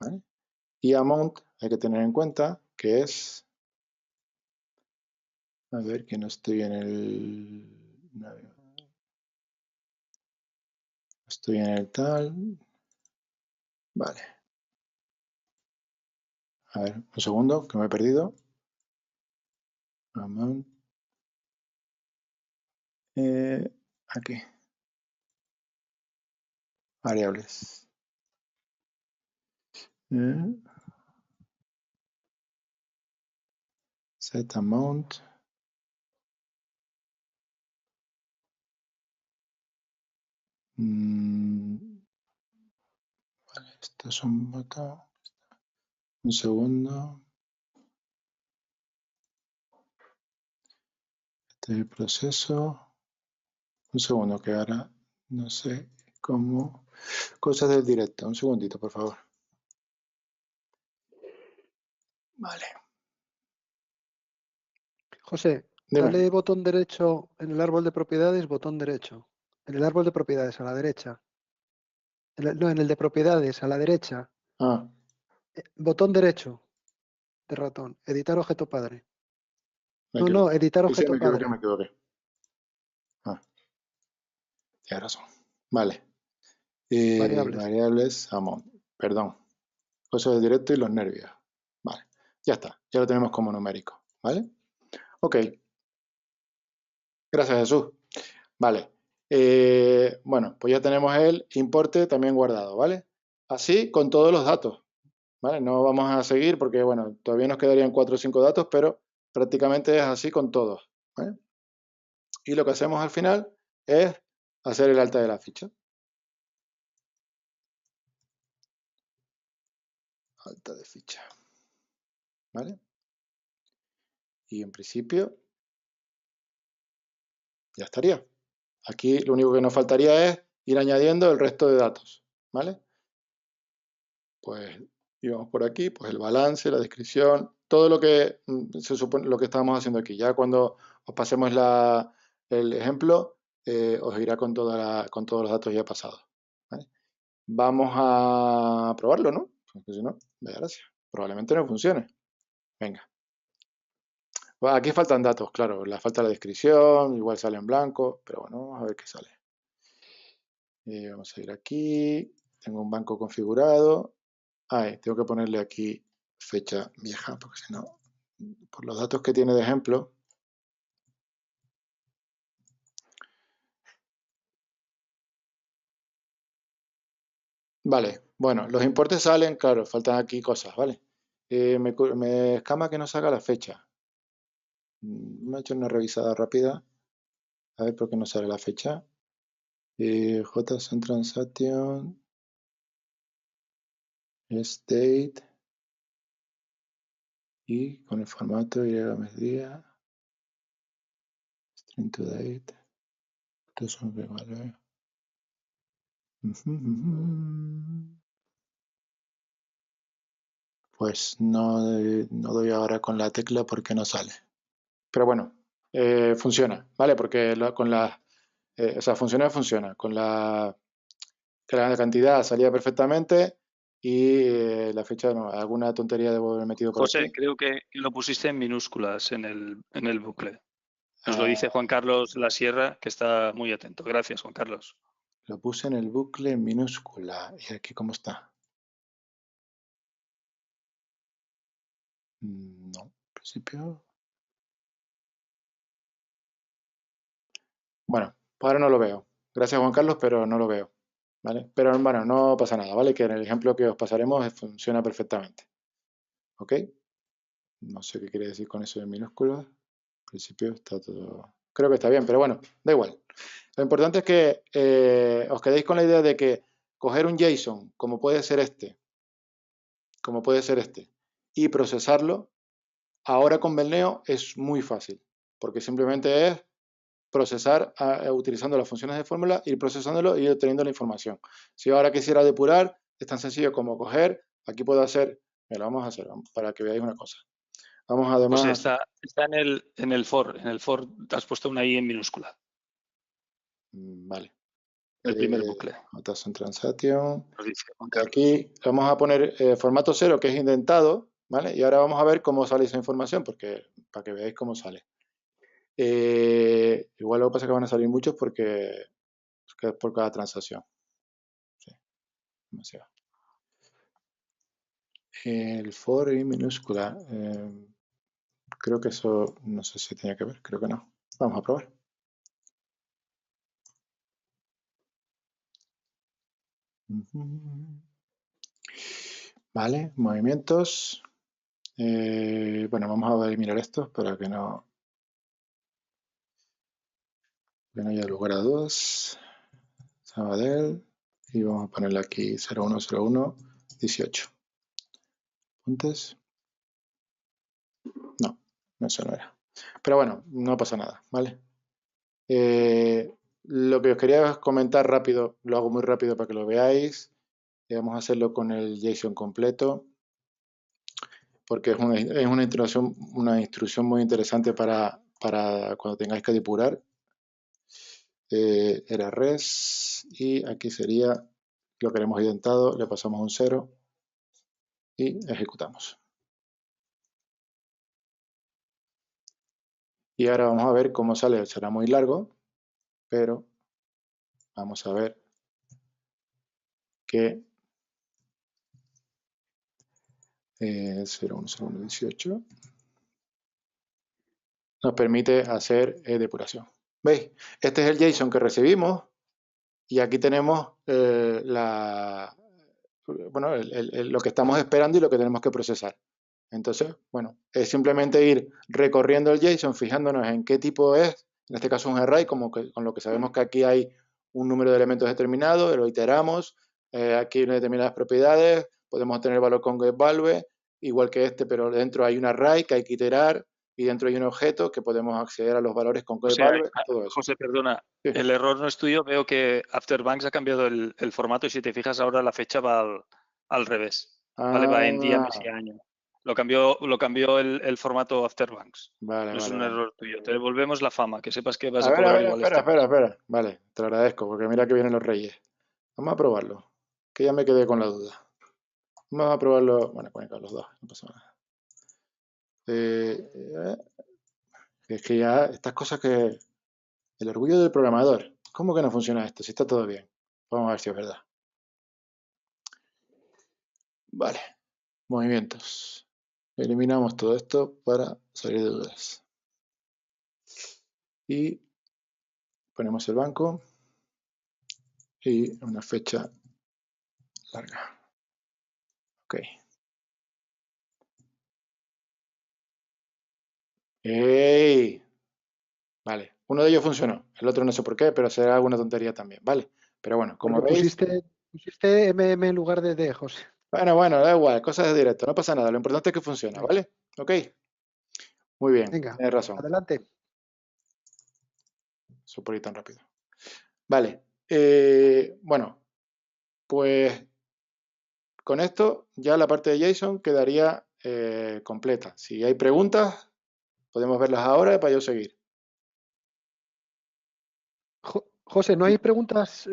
¿Vale? Y amount hay que tener en cuenta que es... A ver, que no estoy en el... Estoy en el tal... Vale. A ver, un segundo, que me he perdido. Amount. Aquí. Variables. Set amount. Vale, esto es un botón. Un segundo. Este es el proceso. Un segundo, que ahora no sé cómo. Cosas del directo. Un segundito, por favor. Vale. José, Dime. dale botón derecho en el árbol de propiedades, botón derecho. En el árbol de propiedades, a la derecha. No, en el de propiedades, a la derecha. Ah, Botón derecho de ratón. Editar objeto padre. me No, equivoqué. editar Sí, objeto padre. me equivoqué. Ah, tienes razón. Vale. Variables. Variables, amount. Perdón. Cosas del directo y los nervios. Vale. Ya está. Ya lo tenemos como numérico. ¿Vale? Ok. Gracias, Jesús. Vale. Bueno, pues ya tenemos el importe también guardado, ¿vale? Así con todos los datos, ¿vale? No vamos a seguir porque, bueno, todavía nos quedarían 4 o 5 datos, pero prácticamente es así con todos, ¿vale? Y lo que hacemos al final es hacer el alta de la ficha. Alta de ficha, ¿vale? Y en principio ya estaría. Aquí lo único que nos faltaría es ir añadiendo el resto de datos, ¿vale? Pues íbamos por aquí, pues el balance, la descripción, todo lo que se supone, lo que estábamos haciendo aquí. Ya cuando os pasemos el ejemplo, os irá con todos los datos ya pasados, ¿vale? Vamos a probarlo, ¿no? Porque si no, vaya gracia. Probablemente no funcione. Venga. Bueno, aquí faltan datos, claro. La falta la descripción, igual sale en blanco, pero bueno, vamos a ver qué sale. Vamos a ir aquí. Tengo un banco configurado. Tengo que ponerle aquí fecha vieja, porque si no, por los datos que tiene de ejemplo. Vale, bueno, los importes salen, claro, faltan aquí cosas, ¿vale? Me escama que no salga la fecha. Me he hecho una revisada rápida. A ver por qué no sale la fecha. JSON Transaction. Es date. Y con el formato mes día. String to date. Estos son iguales. Pues no doy ahora con la tecla porque no sale. Pero bueno, funciona, ¿vale? Porque con la... o sea, funciona. Con la cantidad salía perfectamente. y la fecha, no, alguna tontería debo haber metido por José, aquí. creo que lo pusiste en minúsculas en el bucle. Nos lo dice Juan Carlos La Sierra, que está muy atento. Gracias, Juan Carlos. Lo puse en el bucle en minúscula. ¿Y aquí cómo está? No, en principio. Bueno, pues ahora no lo veo. Gracias, Juan Carlos, pero no lo veo. ¿Vale? Pero bueno, no pasa nada, ¿vale? Que en el ejemplo que os pasaremos funciona perfectamente. ¿Ok? No sé qué quiere decir con eso de minúsculas. En principio está todo... Creo que está bien, pero bueno, da igual. Lo importante es que os quedéis con la idea de que coger un JSON, como puede ser este, y procesarlo, ahora con Belneo es muy fácil, porque simplemente es procesar utilizando las funciones de fórmula, ir procesándolo y ir obteniendo la información. Si yo ahora quisiera depurar, es tan sencillo como coger, aquí puedo hacer, me lo vamos a hacer para que veáis una cosa. Vamos además... José, está en el for. En el for has puesto una I en minúscula. Vale. El primer bucle. JSON Transaction. Nos dice Juan Carlos. Aquí vamos a poner formato 0, que es indentado, ¿vale? Y ahora vamos a ver cómo sale esa información, porque para que veáis cómo sale. Igual lo que pasa es que van a salir muchos porque es por cada transacción. Sí, demasiado. El for y minúscula. Creo que eso, no sé si tenía que ver, creo que no. Vamos a probar. Vale, movimientos. Bueno, vamos a eliminar estos para que no haya lugar a dudas. Sabadell. Y vamos a ponerle aquí 0101 18. ¿Apuntes? No, eso no era. Pero bueno, no pasa nada, ¿vale? Lo que os quería comentar rápido, lo hago muy rápido para que lo veáis. Vamos a hacerlo con el JSON completo, porque es una instrucción muy interesante para cuando tengáis que depurar. Era res y aquí sería lo que hemos identado, le pasamos un 0 y ejecutamos. Y ahora vamos a ver cómo sale. Será muy largo, pero vamos a ver que 010118 nos permite hacer depuración. ¿Veis? Este es el JSON que recibimos y aquí tenemos lo que estamos esperando y lo que tenemos que procesar. Entonces, bueno, es simplemente ir recorriendo el JSON, fijándonos en qué tipo es, en este caso un array, con lo que sabemos que aquí hay un número de elementos determinado, lo iteramos, aquí hay determinadas propiedades, podemos tener valor con getValue, igual que este, pero dentro hay un array que hay que iterar y dentro hay un objeto que podemos acceder a los valores con getValue, todo eso. José, perdona, Sí. el error no es tuyo, veo que Afterbanks ha cambiado el formato y si te fijas ahora la fecha va al revés, ¿vale? Va en día, mes y año. Lo cambió el formato Afterbanks. Vale, No es vale, un vale. error tuyo. Te devolvemos la fama, que sepas que vas a ver, cobrar igual espera. Vale, te lo agradezco, porque mira que vienen los reyes. Vamos a probarlo, que ya me quedé con la duda. Vamos a probarlo, bueno, con los dos, no pasa nada. Es que ya estas cosas que... El orgullo del programador. ¿Cómo que no funciona esto? Si está todo bien. Vamos a ver si es verdad. Vale. Movimientos. Eliminamos todo esto para salir de dudas. Y ponemos el banco y una fecha larga. Ok. ¡Ey! Vale. Uno de ellos funcionó. El otro no sé por qué, pero será alguna tontería también. Vale. Pero bueno, como Porque veis... pusiste MM en lugar de D, José. Bueno, da igual. Cosas de directo. No pasa nada. Lo importante es que funciona, Venga. ¿vale? Ok. Muy bien. Venga, Tienes razón. adelante. Eso por ir tan rápido. Vale. Bueno, pues con esto ya la parte de JSON quedaría completa. Si hay preguntas, podemos verlas ahora para yo seguir. José, ¿no hay preguntas?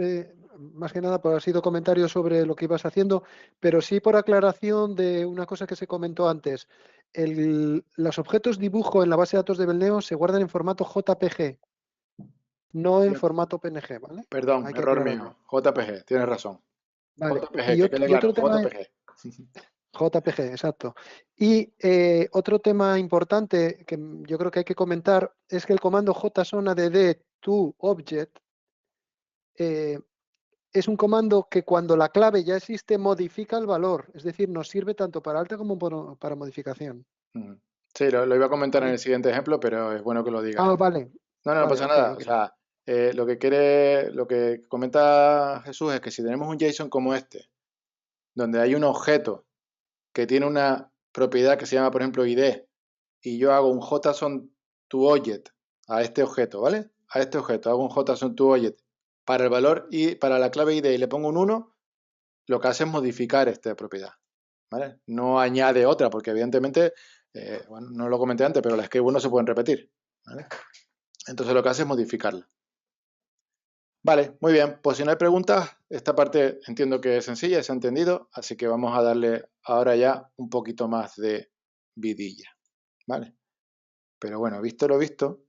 más que nada, pues ha sido comentario sobre lo que ibas haciendo, pero sí por aclaración de una cosa que se comentó antes. Los objetos dibujo en la base de datos de Belneo se guardan en formato JPG, no en Bien, formato PNG, ¿vale? perdón, Hay que error aclararlo. mío. JPG, tienes razón. Vale. JPG, Y, que quede y claro, otro tema, JPG. JPG, exacto. Y otro tema importante que yo creo que hay que comentar es que el comando JSONADD to object eh, es un comando que cuando la clave ya existe modifica el valor, es decir, nos sirve tanto para alta como para modificación. Sí, lo iba a comentar en ¿Vale? el siguiente ejemplo, pero es bueno que lo digas. Ah, vale, No, no, no vale, pasa ok, nada. O ok. sea, lo que comenta Jesús es que si tenemos un JSON como este, donde hay un objeto que tiene una propiedad que se llama, por ejemplo, ID, y yo hago un JSON to object a este objeto, ¿vale? A este objeto hago un JSON to object para el valor y para la clave ID y le pongo un 1, lo que hace es modificar esta propiedad, ¿vale? No añade otra, porque evidentemente, bueno, no lo comenté antes, pero las que no se pueden repetir, ¿vale? Entonces lo que hace es modificarla. Vale, muy bien. Pues si no hay preguntas, esta parte entiendo que es sencilla, se ha entendido, así que vamos a darle ahora ya un poquito más de vidilla, ¿vale? Pero bueno, visto lo visto,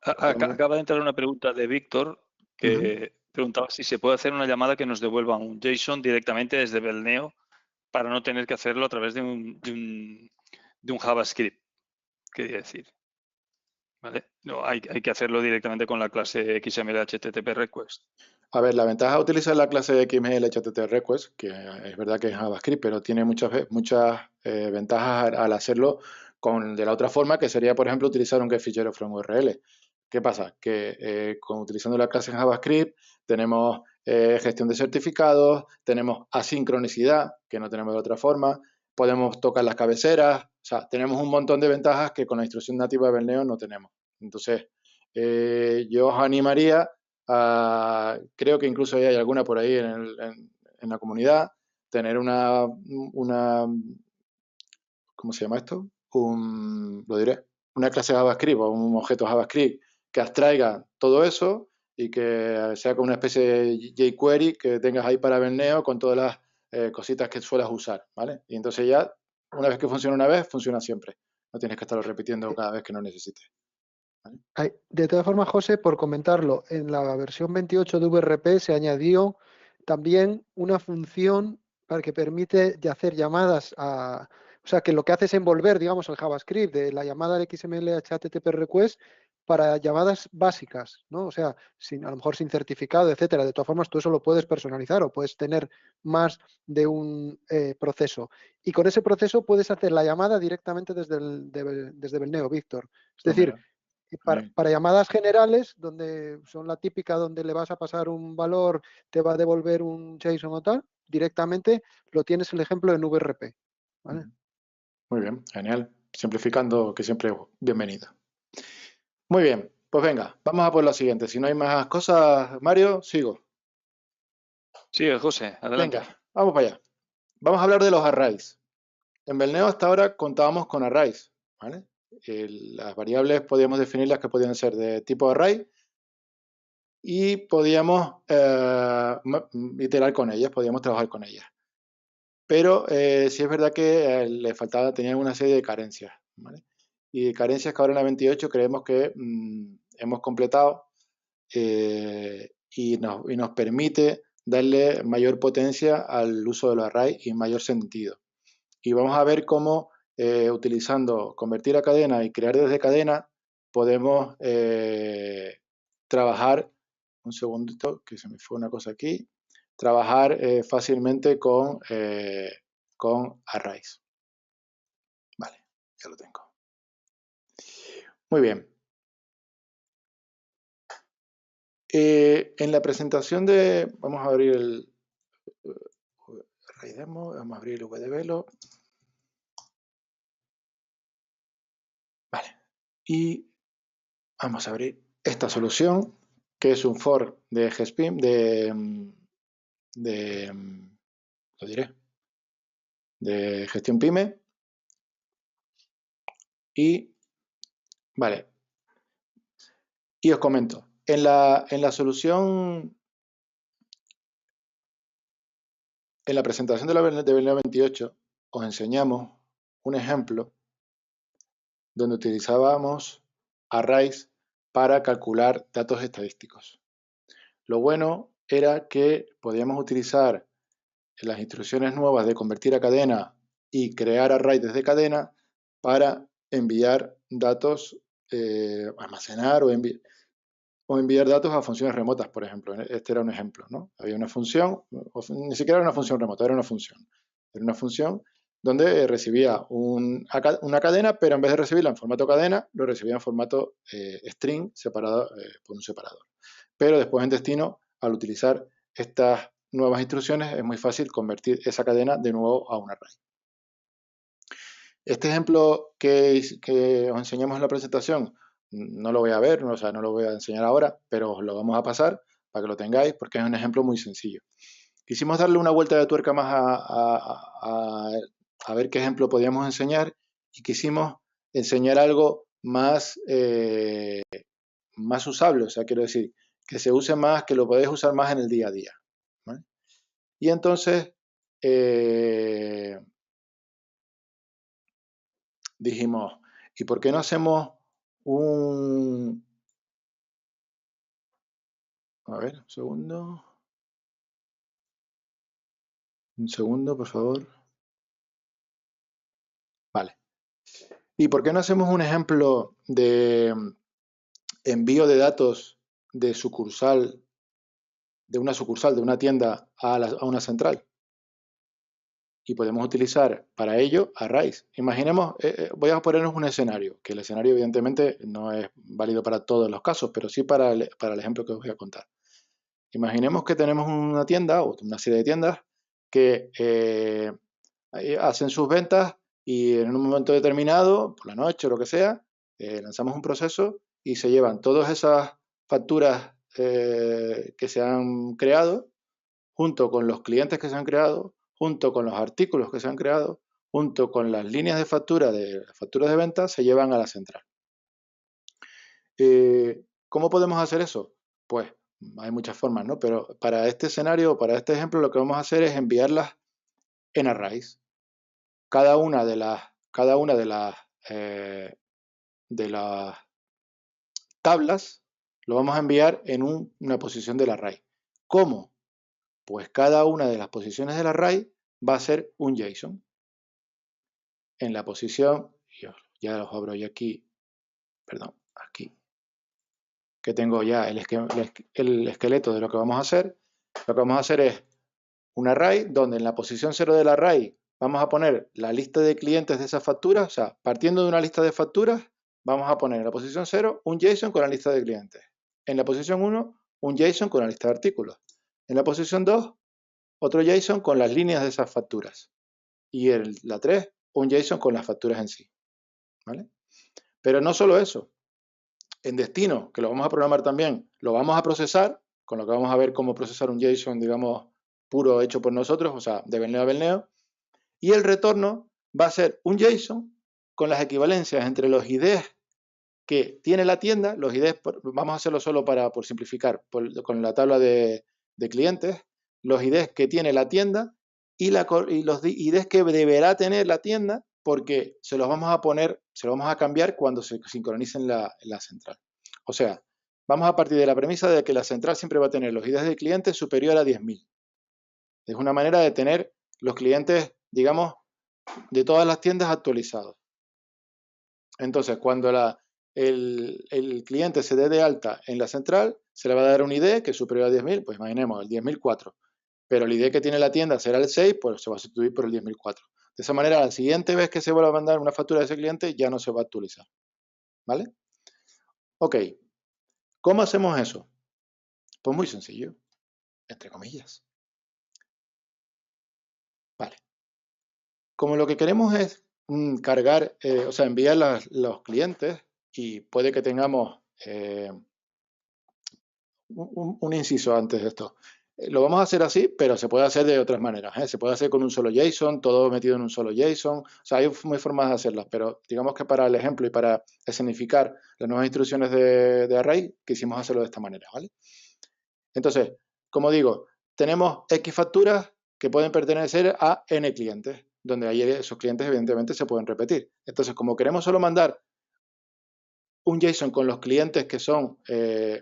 podemos... Acaba de entrar una pregunta de Víctor que preguntaba si se puede hacer una llamada que nos devuelva un JSON directamente desde Belneo para no tener que hacerlo a través de un JavaScript, quería decir. ¿Vale? No, hay que hacerlo directamente con la clase XML HTTP request. A ver, la ventaja de utilizar la clase de XML HTTP request, que es verdad que es JavaScript, pero tiene muchas ventajas al hacerlo de la otra forma, que sería, por ejemplo, utilizar un getFichero from URL. ¿Qué pasa? Que utilizando la clase en JavaScript tenemos gestión de certificados, tenemos asincronicidad, que no tenemos de otra forma, podemos tocar las cabeceras, o sea, tenemos un montón de ventajas que con la instrucción nativa de Belneo no tenemos. Entonces, yo os animaría creo que incluso hay alguna por ahí en la comunidad, tener ¿cómo se llama esto? Lo diré, una clase JavaScript o un objeto JavaScript que abstraiga todo eso y que sea como una especie de jQuery que tengas ahí para Belneo con todas las cositas que suelas usar, ¿vale? Y entonces ya, una vez que funciona una vez, funciona siempre. No tienes que estarlo repitiendo cada vez que no necesites. ¿Vale? De todas formas, José, por comentarlo, en la versión 28 de VRP se añadió también una función para que permite de hacer llamadas a... O sea, que lo que hace es envolver, digamos, el JavaScript de la llamada al XML HTTP request para llamadas básicas, ¿no? O sea, a lo mejor sin certificado, etcétera. De todas formas, tú eso lo puedes personalizar o puedes tener más de un proceso. Y con ese proceso puedes hacer la llamada directamente desde Belneo, Víctor. Es Pues decir, mira, y para llamadas generales, donde son la típica donde le vas a pasar un valor, te va a devolver un JSON o tal, directamente lo tienes el ejemplo en VRP. ¿Vale? muy bien, genial. Simplificando, que siempre es bienvenido. Muy bien, pues venga, vamos a por lo siguiente. Si no hay más cosas, Mario, sigo. Sí, José, adelante. Venga, vamos para allá. Vamos a hablar de los arrays. En Belneo hasta ahora contábamos con arrays, ¿vale? Las variables podíamos definirlas que podían ser de tipo array y podíamos iterar con ellas, podíamos trabajar con ellas. Pero sí es verdad que tenían una serie de carencias, ¿vale? Y carencias que ahora en la 28 creemos que hemos completado y nos permite darle mayor potencia al uso de los arrays y mayor sentido. Y vamos a ver cómo utilizando convertir a cadena y crear desde cadena podemos trabajar, un segundito que se me fue una cosa aquí, trabajar fácilmente con arrays. Vale, ya lo tengo. Muy bien. En la presentación vamos a abrir el array demo, vamos a abrir el VDVelo. Vale. Y vamos a abrir esta solución, que es un fork de GSPIM, lo diré, de gestión PYME. Y, vale, y os comento, en la solución En la presentación de Berleo 28 os enseñamos un ejemplo donde utilizábamos arrays para calcular datos estadísticos. Lo bueno era que podíamos utilizar las instrucciones nuevas de convertir a cadena y crear arrays desde cadena para enviar datos, almacenar o enviar datos a funciones remotas, por ejemplo. Este era un ejemplo, ¿no? Había una función, ni siquiera era una función remota, era una función. Era una función donde recibía una cadena, pero en vez de recibirla en formato cadena, lo recibía en formato string separado por un separador. Pero después en destino, al utilizar estas nuevas instrucciones, es muy fácil convertir esa cadena de nuevo a un array. Este ejemplo que os enseñamos en la presentación, no lo voy a ver, o sea, no lo voy a enseñar ahora, pero os lo vamos a pasar para que lo tengáis, porque es un ejemplo muy sencillo. Quisimos darle una vuelta de tuerca más a ver qué ejemplo podíamos enseñar, y quisimos enseñar algo más, más usable, o sea, quiero decir, que se use más, que lo podéis usar más en el día a día, ¿vale? Y entonces dijimos, ¿y por qué no hacemos un... A ver, un segundo. Un segundo, por favor. Vale. ¿Y por qué no hacemos un ejemplo de envío de datos de sucursal, de una tienda a una central? Y podemos utilizar para ello arrays. Imaginemos, voy a ponernos un escenario, que el escenario evidentemente no es válido para todos los casos, pero sí para el ejemplo que os voy a contar. Imaginemos que tenemos una tienda o una serie de tiendas que hacen sus ventas y en un momento determinado, por la noche o lo que sea, lanzamos un proceso y se llevan todas esas facturas que se han creado, junto con los clientes que se han creado, junto con los artículos que se han creado, junto con las líneas de facturas de venta, se llevan a la central. ¿Cómo podemos hacer eso? Pues hay muchas formas, ¿no? Pero para este escenario, para este ejemplo, lo que vamos a hacer es enviarlas en arrays. Cada una de las tablas lo vamos a enviar en una posición del array. ¿Cómo? Pues cada una de las posiciones del array va a ser un JSON. En la posición, ya los abro yo aquí, perdón, aquí, que tengo ya el esqueleto de lo que vamos a hacer. Lo que vamos a hacer es un array donde en la posición 0 del array vamos a poner la lista de clientes de esas facturas. O sea, partiendo de una lista de facturas, vamos a poner en la posición 0 un JSON con la lista de clientes. En la posición 1, un JSON con la lista de artículos. En la posición 2, otro JSON con las líneas de esas facturas. Y en la 3, un JSON con las facturas en sí. ¿Vale? Pero no solo eso. En destino, que lo vamos a programar también, lo vamos a procesar, con lo que vamos a ver cómo procesar un JSON, digamos, puro hecho por nosotros, o sea, de Berleo a Berleo. Y el retorno va a ser un JSON con las equivalencias entre los IDs que tiene la tienda, los IDs, vamos a hacerlo solo por simplificar, con la tabla de clientes, los IDs que tiene la tienda y los IDs que deberá tener la tienda, porque se los vamos a cambiar cuando se sincronicen la central. O sea, vamos a partir de la premisa de que la central siempre va a tener los IDs de clientes superior a 10.000. Es una manera de tener los clientes, digamos, de todas las tiendas actualizados. Entonces, cuando el cliente se dé de alta en la central, se le va a dar un ID que es superior a 10.000, pues imaginemos el 10.004. Pero el ID que tiene la tienda será el 6, pues se va a sustituir por el 10.004. De esa manera, la siguiente vez que se vuelva a mandar una factura de ese cliente, ya no se va a actualizar. ¿Vale? Ok. ¿Cómo hacemos eso? Pues muy sencillo, entre comillas. Vale. Como lo que queremos es cargar, o sea, enviar los clientes, y puede que tengamos un inciso antes de esto. Lo vamos a hacer así, pero se puede hacer de otras maneras, ¿eh? Se puede hacer con un solo JSON, todo metido en un solo JSON. O sea, hay muy formas de hacerlas, pero digamos que para el ejemplo y para escenificar las nuevas instrucciones de array, quisimos hacerlo de esta manera, ¿vale? Entonces, como digo, tenemos X facturas que pueden pertenecer a n clientes, donde ahí esos clientes evidentemente se pueden repetir. Entonces, como queremos solo mandar un JSON con los clientes que son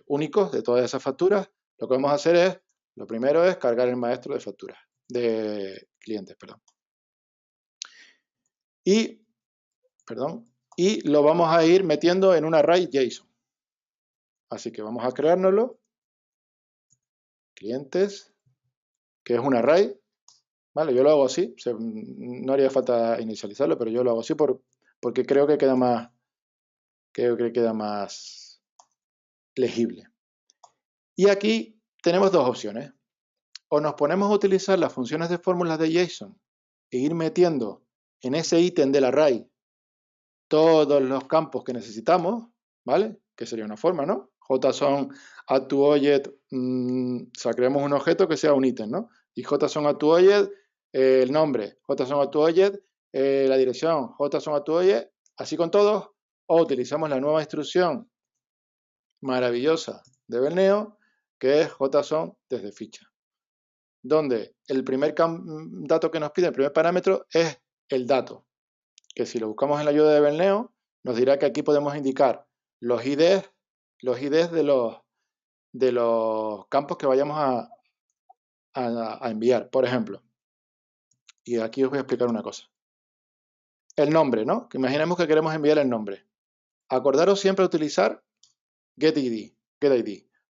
únicos de todas esas facturas, lo que vamos a hacer es, lo primero es cargar el maestro de facturas, de clientes, perdón. Y lo vamos a ir metiendo en un array JSON. Así que vamos a creárnoslo, clientes, que es un array, ¿vale? Yo lo hago así, no haría falta inicializarlo, pero yo lo hago así porque creo que queda más legible. Y aquí tenemos dos opciones. O nos ponemos a utilizar las funciones de fórmulas de JSON e ir metiendo en ese ítem del array todos los campos que necesitamos, ¿vale? Que sería una forma, ¿no? JSON add to object, o sea, creamos un objeto que sea un ítem, ¿no? Y JSON add to object, el nombre, JSON add to object, la dirección, JSON add to object, así con todos, o utilizamos la nueva instrucción maravillosa de Berneo, que es JSON desde ficha, donde el primer dato que nos pide, el primer parámetro, es el dato, que si lo buscamos en la ayuda de Berneo, nos dirá que aquí podemos indicar los IDs de los campos que vayamos a enviar, por ejemplo. Y aquí os voy a explicar una cosa. El nombre, ¿no? Que imaginemos que queremos enviar el nombre. Acordaros siempre utilizar getID.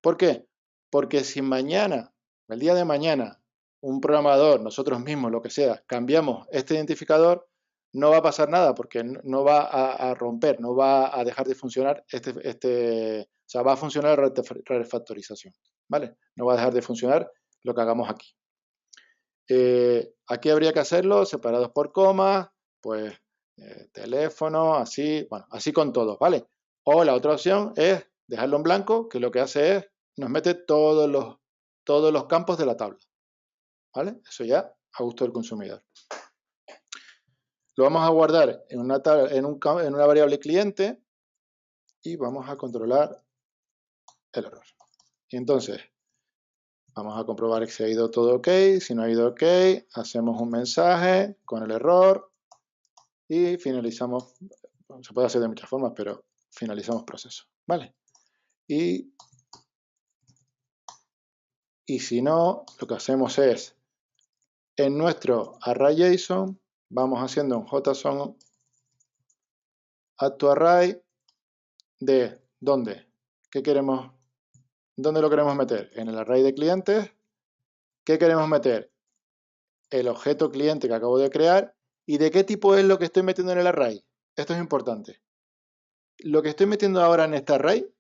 ¿Por qué? Porque si mañana, el día de mañana, un programador, nosotros mismos, lo que sea, cambiamos este identificador, no va a pasar nada porque no va a romper, no va a dejar de funcionar o sea, va a funcionar la refactorización, ¿vale? No va a dejar de funcionar lo que hagamos aquí. Aquí habría que hacerlo separados por comas, pues teléfono, así, bueno, así con todos, ¿vale? O la otra opción es dejarlo en blanco, que lo que hace es, nos mete todos los campos de la tabla, ¿vale? Eso ya a gusto del consumidor. Lo vamos a guardar en una variable cliente y vamos a controlar el error. Y entonces, vamos a comprobar que se ha ido todo ok. Si no ha ido ok, hacemos un mensaje con el error y finalizamos. Se puede hacer de muchas formas, pero finalizamos proceso, ¿vale? Y si no, lo que hacemos es, en nuestro array JSON, vamos haciendo un JSON add to array de ¿dónde? ¿Qué queremos? ¿Dónde lo queremos meter? En el array de clientes. ¿Qué queremos meter? El objeto cliente que acabo de crear. ¿Y de qué tipo es lo que estoy metiendo en el array? Esto es importante. Lo que estoy metiendo ahora en este array,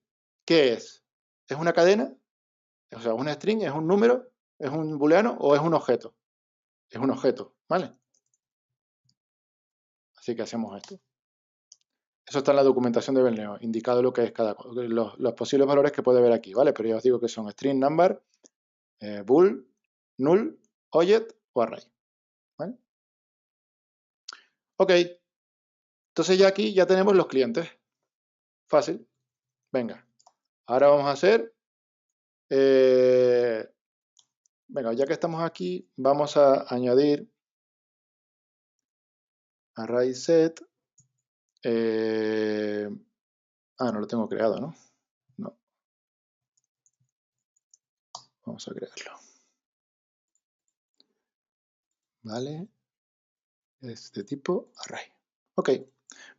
¿qué es? ¿Es una cadena? O sea, ¿un string? ¿Es un número? ¿Es un booleano? ¿O es un objeto? Es un objeto, ¿vale? Así que hacemos esto. Eso está en la documentación de Berneo, indicado lo que es los posibles valores que puede haber aquí, ¿vale? Pero ya os digo que son string, number, bool, null, object o array, ¿vale? Ok. Entonces ya aquí ya tenemos los clientes. Fácil. Venga. Ahora vamos a hacer... venga, ya que estamos aquí, vamos a añadir array set. No lo tengo creado, ¿no? No. Vamos a crearlo. Vale. Es de tipo array. Ok.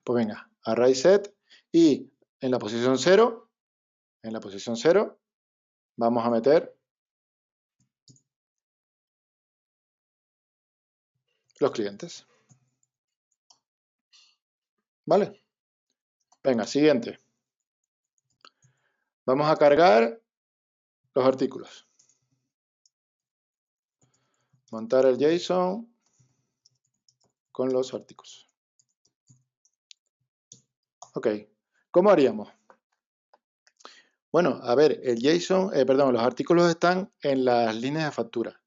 Pues venga, array set. Y en la posición 0, vamos a meter los clientes. ¿Vale? Venga, siguiente. Vamos a cargar los artículos. Montar el JSON con los artículos. Ok. ¿Cómo haríamos? Bueno, a ver, el JSON, los artículos están en las líneas de factura.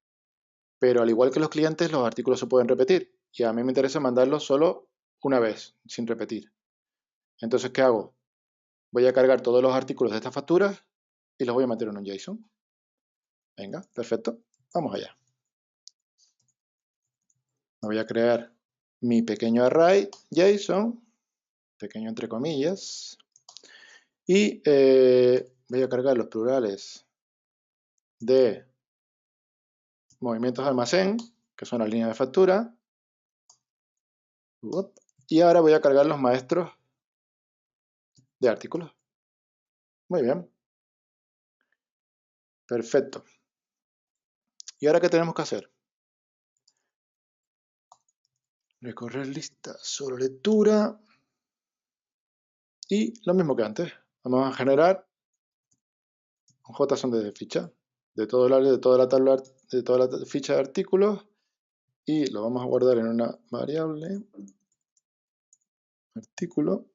Pero al igual que los clientes, los artículos se pueden repetir. Y a mí me interesa mandarlos solo una vez, sin repetir. Entonces, ¿qué hago? Voy a cargar todos los artículos de estas facturas y los voy a meter en un JSON. Venga, perfecto. Vamos allá. Me voy a crear mi pequeño array JSON, pequeño entre comillas, y voy a cargar los plurales de movimientos de almacén, que son las líneas de factura. Y ahora voy a cargar los maestros de artículos. Muy bien. Perfecto. ¿Y ahora qué tenemos que hacer? Recorrer lista, solo lectura. Y lo mismo que antes. Vamos a generar un JSON de ficha de todo el área, de toda la tabla, de toda la ficha de artículos. Y lo vamos a guardar en una variable. Artículo.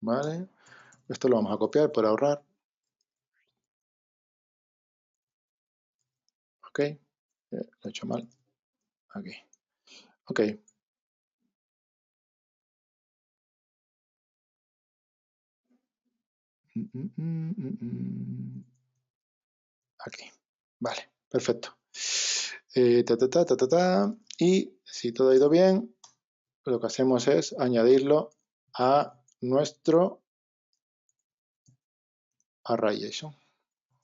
Vale. Esto lo vamos a copiar para ahorrar. Ok. Lo he hecho mal. Aquí. Ok. Aquí. Vale. Perfecto. Y si todo ha ido bien, lo que hacemos es añadirlo a nuestro array JSON.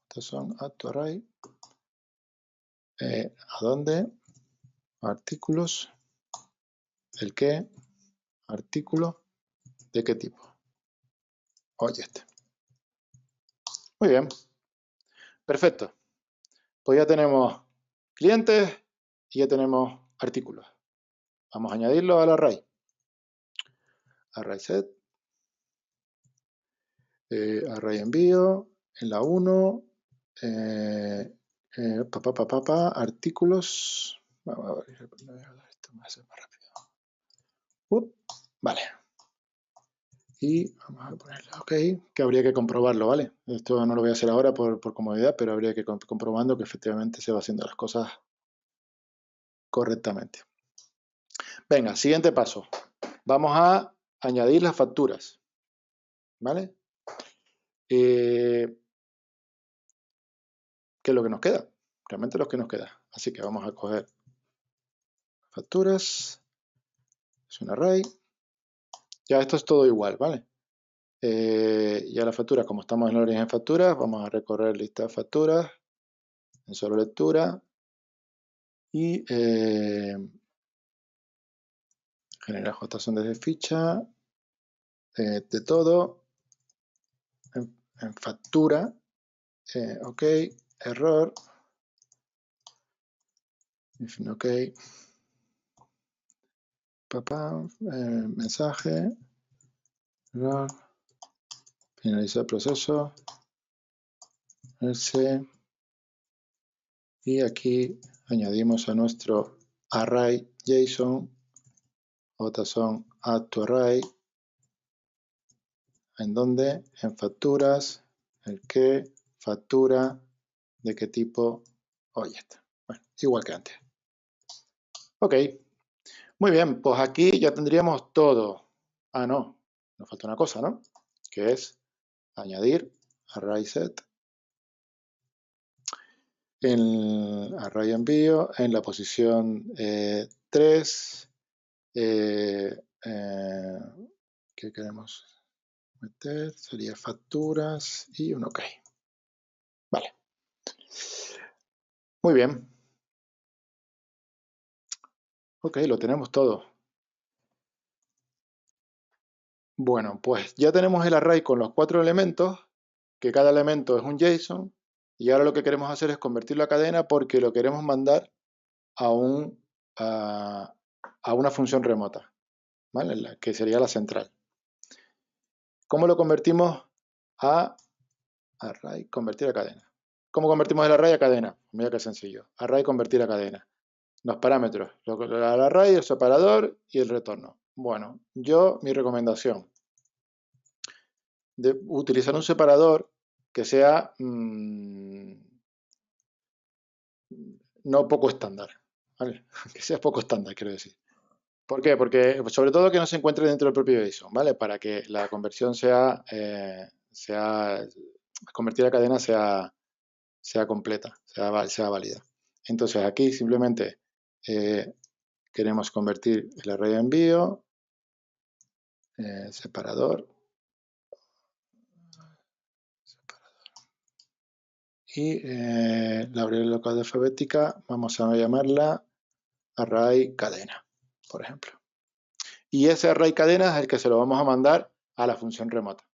Estos son add to array. ¿A dónde? Artículos. ¿El qué? Artículo. ¿De qué tipo? Oye, este. Muy bien. Perfecto. Pues ya tenemos clientes y ya tenemos artículos. Vamos a añadirlo al array. Array set. Array envío. En la 1. Artículos. Vamos a ver esto más rápido. Vale. Y vamos a ponerle OK, que habría que comprobarlo, ¿vale? Esto no lo voy a hacer ahora por comodidad, pero habría que comprobando que efectivamente se va haciendo las cosas correctamente. Venga, siguiente paso. Vamos a añadir las facturas, ¿vale? ¿Qué es lo que nos queda? Realmente lo que nos queda. Así que vamos a coger facturas. Es un array. Ya esto es todo igual, ¿vale? Ya las facturas, como estamos en el origen de facturas, vamos a recorrer lista de facturas en solo lectura y generar JSON desde ficha de todo en factura. OK, error. If no, OK. Mensaje. Error. Finalizar proceso. Else. Y aquí añadimos a nuestro array JSON JSON add to array. ¿En dónde? En facturas. El qué, factura, de qué tipo. Oye, está. Bueno, igual que antes. OK. Muy bien, pues aquí ya tendríamos todo. Ah, no. Nos falta una cosa, ¿no? Que es añadir array set en array envío en la posición 3. ¿Qué queremos meter? Sería facturas y un OK. Vale. Muy bien. OK, lo tenemos todo. Bueno, pues ya tenemos el array con los 4 elementos, que cada elemento es un JSON, y ahora lo que queremos hacer es convertirlo a cadena porque lo queremos mandar a una función remota, ¿vale? Que sería la central. ¿Cómo lo convertimos a array? Convertir a cadena. ¿Cómo convertimos el array a cadena? Mira qué sencillo. Array convertir a cadena. Los parámetros, el array, el separador y el retorno. Bueno, mi recomendación de utilizar un separador que sea no poco estándar, ¿vale? Que sea poco estándar, quiero decir. ¿Por qué? Porque sobre todo que no se encuentre dentro del propio JSON, ¿vale? Para que la conversión convertir a cadena sea completa, sea válida. Entonces aquí simplemente queremos convertir el array a envío, separador, y la variable local de alfabética vamos a llamarla array cadena, por ejemplo. Y ese array cadena es el que se lo vamos a mandar a la función remota.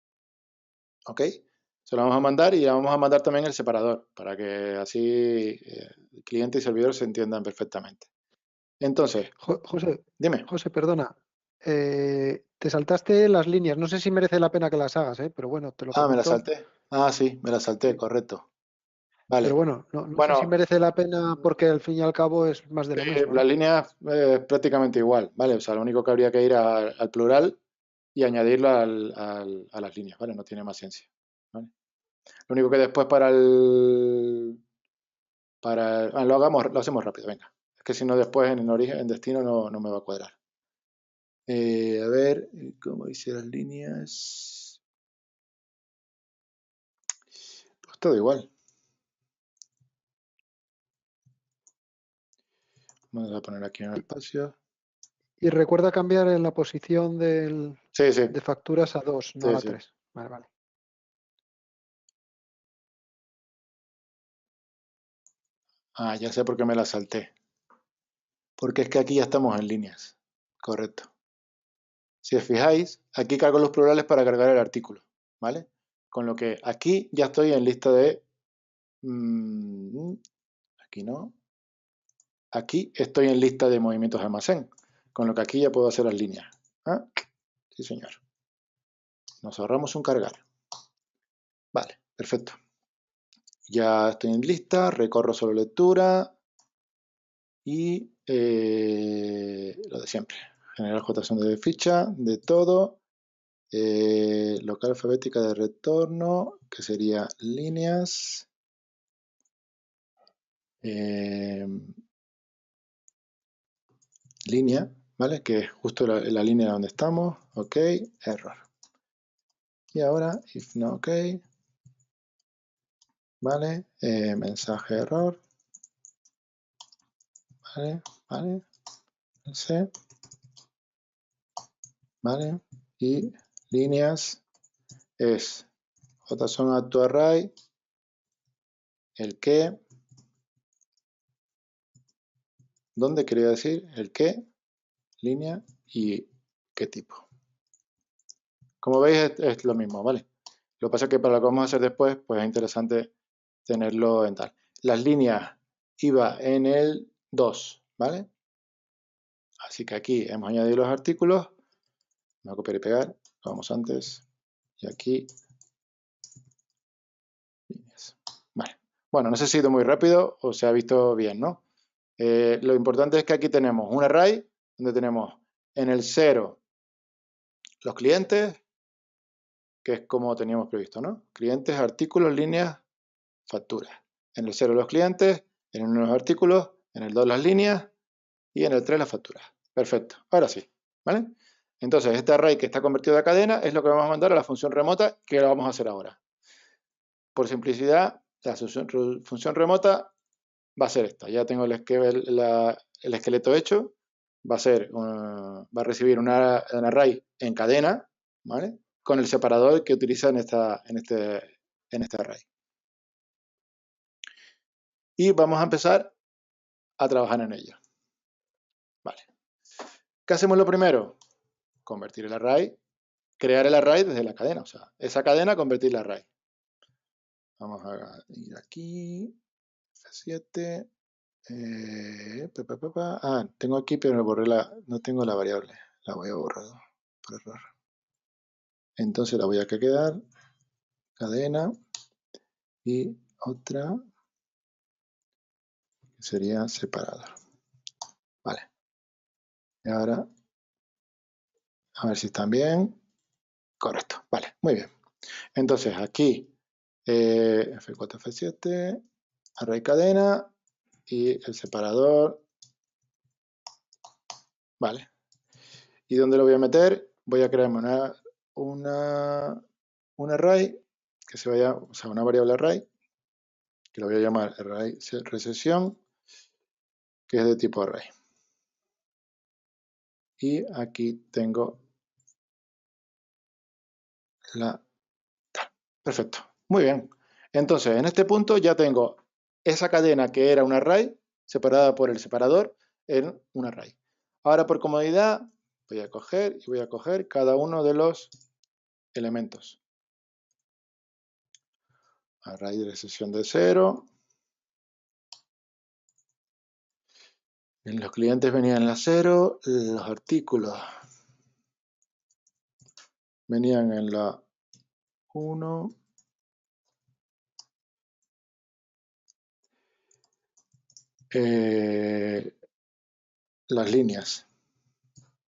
¿Ok? Se lo vamos a mandar y le vamos a mandar también el separador para que así el cliente y servidor se entiendan perfectamente. Entonces, José, dime. José, perdona. Te saltaste las líneas. No sé si merece la pena que las hagas, pero bueno, te lo Ah, me la comento. salté. Ah, sí, me la salté, correcto. Pero Vale. bueno, no sé si Bueno, merece la pena porque al fin y al cabo es más de lo mismo, la ¿no? línea es prácticamente igual, ¿vale? O sea, lo único que habría que ir al plural y añadirlo a las líneas, ¿vale? No tiene más ciencia, ¿vale? Lo único que después lo hacemos rápido, venga. Es que si no después en origen, en destino no me va a cuadrar. A ver, ¿cómo hice las líneas? Pues todo igual. Vamos a poner aquí un espacio. Y recuerda cambiar en la posición de Sí, facturas a 2, no a la sí. 3. Vale. Ah, ya sé por qué me la salté. Porque es que aquí ya estamos en líneas. Correcto. Si os fijáis, aquí cargo los plurales para cargar el artículo, ¿vale? Con lo que aquí ya estoy en lista de... aquí no. Aquí estoy en lista de movimientos de almacén. Con lo que aquí ya puedo hacer las líneas. ¿Ah? Sí, señor. Nos ahorramos un cargar. Vale, perfecto. Ya estoy en lista, recorro solo lectura y lo de siempre. Generar JSON de ficha, de todo. Local alfabética de retorno, que sería líneas. Línea, ¿vale? Que es justo la línea donde estamos. Ok, error. Y ahora, if no ok, ¿vale? Mensaje error. ¿Vale? C, ¿vale? Y líneas es JSON add to array, el que, ¿dónde quería decir? El que, línea y qué tipo. Como veis es lo mismo, ¿vale? Lo que pasa es que para lo que vamos a hacer después, pues es interesante tenerlo en tal. Las líneas iba en el 2, ¿vale? Así que aquí hemos añadido los artículos. Voy a copiar y pegar, lo vamos antes. Y aquí, líneas. Vale. Bueno, no sé si ha ido muy rápido o se ha visto bien, ¿no? Lo importante es que aquí tenemos un array donde tenemos en el 0 los clientes, que es como teníamos previsto, ¿no? Clientes, artículos, líneas, facturas. En el 0 los clientes, en el 1 los artículos, en el 2 las líneas y en el 3 las facturas. Perfecto, ahora sí, ¿vale? Entonces este array que está convertido a cadena es lo que vamos a mandar a la función remota que lo vamos a hacer ahora. Por simplicidad, la función remota va a ser esta. Ya tengo el esqueleto hecho. Va a recibir un array en cadena, ¿vale? Con el separador que utiliza en este array. Y vamos a empezar a trabajar en ello. Vale. ¿Qué hacemos lo primero? Convertir el array, crear el array desde la cadena. O sea, esa cadena convertir el array. Vamos a ir aquí, F7. Tengo aquí, pero no tengo la variable. La voy a borrar por error. Entonces la voy a quedar, cadena, y otra que sería separador. Vale. Y ahora, a ver si están bien. Correcto. Vale, muy bien. Entonces aquí, F4, F7, array cadena y el separador. Vale. ¿Y dónde lo voy a meter? Voy a crearme un array que se vaya, o sea, una variable array que lo voy a llamar array recesión que es de tipo array. Y aquí tengo la tal. Perfecto. Muy bien. Entonces, en este punto ya tengo esa cadena que era un array separada por el separador en un array. Ahora, por comodidad, voy a coger cada uno de los elementos. Array de sesión de 0. En los clientes venían la 0, los artículos venían en la 1. Las líneas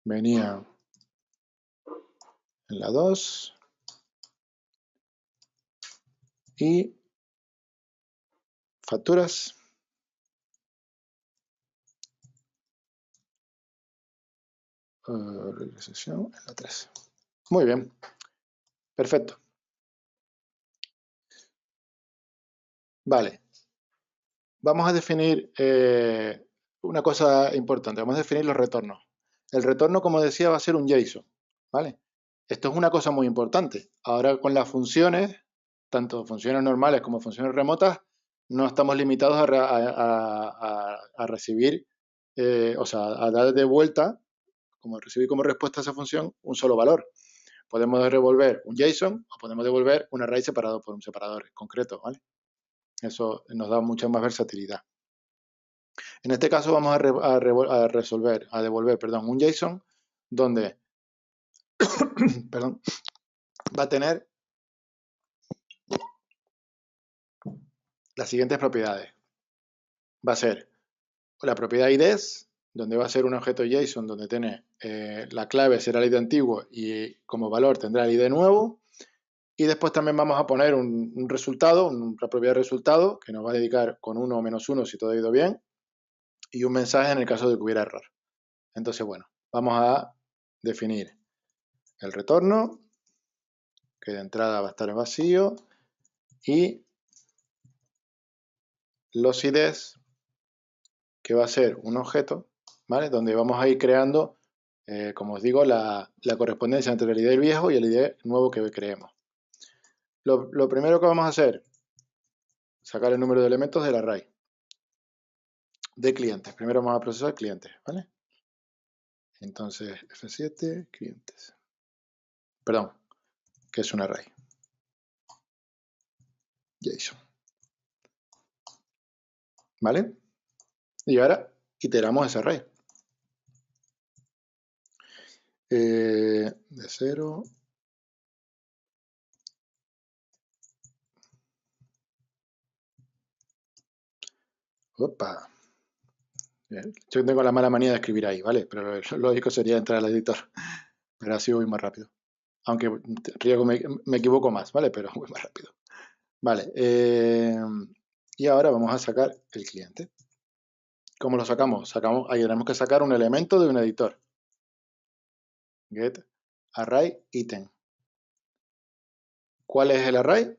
venían en la 2 y facturas regresión en la 3. Muy bien, perfecto. Vale, vamos a definir una cosa importante, vamos a definir los retornos. El retorno, como decía, va a ser un JSON, ¿vale? Esto es una cosa muy importante. Ahora con las funciones, tanto funciones normales como funciones remotas, no estamos limitados a recibir, o sea, a dar de vuelta, como recibir como respuesta a esa función, un solo valor. Podemos devolver un JSON o podemos devolver un array separado por un separador concreto, ¿vale? Eso nos da mucha más versatilidad. En este caso vamos a devolver un JSON donde perdón, va a tener las siguientes propiedades. Va a ser la propiedad IDES, donde va a ser un objeto JSON donde tiene la clave será el ID antiguo y como valor tendrá el ID nuevo. Y después también vamos a poner un resultado, una propiedad de resultado, que nos va a dedicar con 1 o -1 si todo ha ido bien, y un mensaje en el caso de que hubiera error. Entonces, bueno, vamos a definir el retorno, que de entrada va a estar en vacío, y los IDs, que va a ser un objeto, ¿vale? Donde vamos a ir creando, como os digo, la correspondencia entre el ID viejo y el ID nuevo que creemos. Lo primero que vamos a hacer, sacar el número de elementos del array de clientes. Primero vamos a procesar clientes, ¿vale? Entonces, F7, clientes. Perdón, que es un array. JSON. ¿Vale? Y ahora iteramos ese array. De 0. Opa. Yo tengo la mala manía de escribir ahí, ¿vale? Pero lo lógico sería entrar al editor. Pero así voy más rápido. Aunque riesgo me equivoco más, ¿vale? Pero voy más rápido. Vale. Y ahora vamos a sacar el cliente. ¿Cómo lo sacamos? Ahí tenemos que sacar un elemento de un editor. Get array item. ¿Cuál es el array?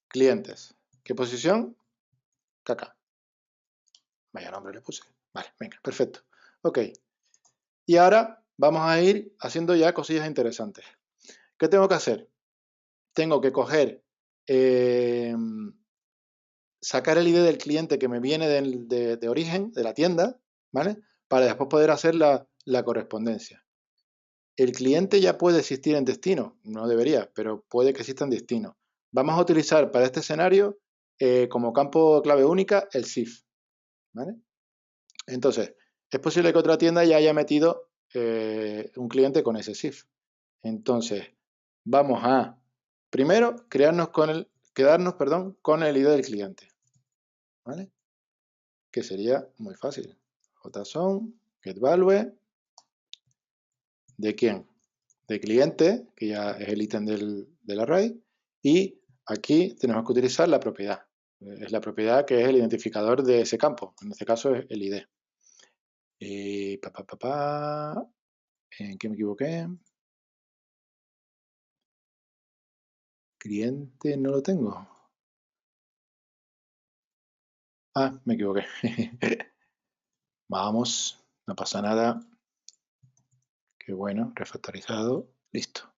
Clientes. ¿Qué posición? KK. Vaya nombre le puse. Vale, venga, perfecto. Ok. Y ahora vamos a ir haciendo ya cosillas interesantes. ¿Qué tengo que hacer? Tengo que coger, sacar el ID del cliente que me viene de origen, de la tienda, ¿vale? Para después poder hacer la correspondencia. El cliente ya puede existir en destino, no debería, pero puede que exista en destino. Vamos a utilizar para este escenario como campo clave única el CIF, ¿vale? Entonces, es posible que otra tienda ya haya metido un cliente con ese CIF. Entonces, vamos a, primero, quedarnos con el ID del cliente, ¿vale? Que sería muy fácil. JSON, getValue, ¿de quién? De cliente, que ya es el ítem del array, y aquí tenemos que utilizar la propiedad. Es la propiedad que es el identificador de ese campo, en este caso es el ID. ¿En qué me equivoqué? Cliente no lo tengo. Ah, me equivoqué. Vamos, no pasa nada. Qué bueno, refactorizado. Listo.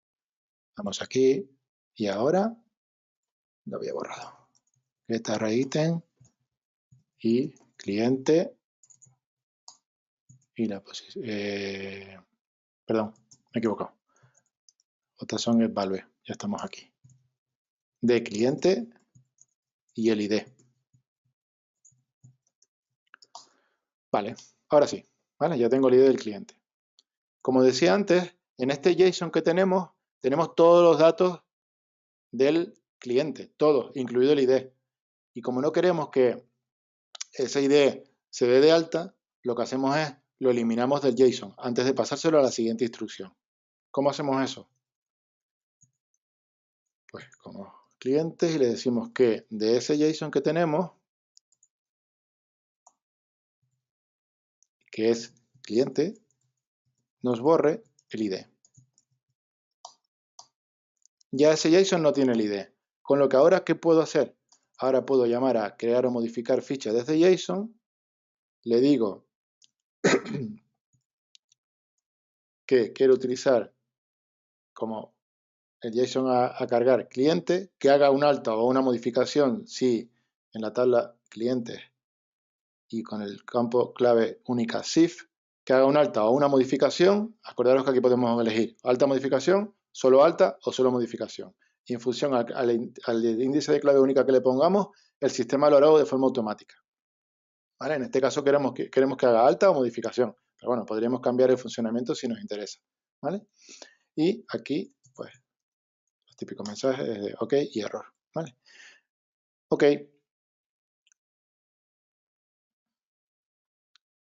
Vamos aquí. Y ahora lo había borrado. GetArrayItem y cliente y la posición. Perdón, me he equivocado. Otras son el value. Ya estamos aquí. De cliente y el ID. Vale, ahora sí. Vale, ya tengo el ID del cliente. Como decía antes, en este JSON que tenemos todos los datos del cliente, todos, incluido el ID. Y como no queremos que ese ID se dé de alta, lo que hacemos es lo eliminamos del JSON antes de pasárselo a la siguiente instrucción. ¿Cómo hacemos eso? Pues como clientes y le decimos que de ese JSON que tenemos, que es cliente, nos borre el ID. Ya ese JSON no tiene el ID. Con lo que ahora, ¿qué puedo hacer? Ahora puedo llamar a crear o modificar ficha desde JSON. Le digo que quiero utilizar como el JSON a cargar cliente, que haga un alto o una modificación si en la tabla clientes y con el campo clave única SIF, que haga un alta o una modificación. Acordaros que aquí podemos elegir alta modificación, solo alta o solo modificación. Y en función al índice de clave única que le pongamos, el sistema lo hará de forma automática. ¿Vale? En este caso queremos que haga alta o modificación. Pero bueno, podríamos cambiar el funcionamiento si nos interesa. ¿Vale? Y aquí, pues, los típicos mensajes de OK y error. ¿Vale? OK.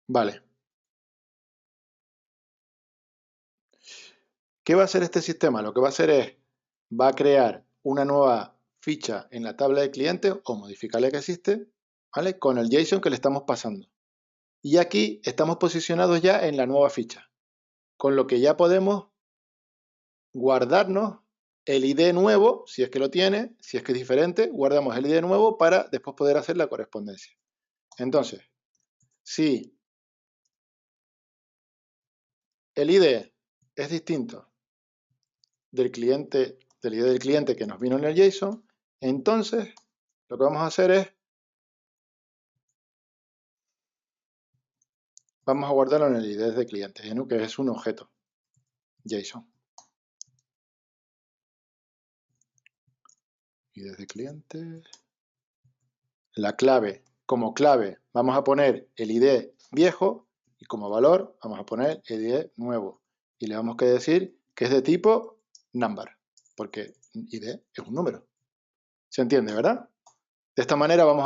Vale. ¿Qué va a hacer este sistema? Lo que va a hacer es, va a crear una nueva ficha en la tabla de clientes o modificar la que existe, ¿vale? Con el JSON que le estamos pasando. Y aquí estamos posicionados ya en la nueva ficha, con lo que ya podemos guardarnos el ID nuevo, si es que lo tiene, si es que es diferente, guardamos el ID nuevo para después poder hacer la correspondencia. Entonces, si el ID es distinto del cliente, del ID del cliente que nos vino en el JSON, entonces lo que vamos a hacer es, vamos a guardarlo en el ID de cliente, que es un objeto JSON. ID de cliente. La clave, como clave, vamos a poner el ID viejo y como valor vamos a poner el ID nuevo. Y le vamos a decir que es de tipo number, porque ID es un número. ¿Se entiende, verdad? De esta manera vamos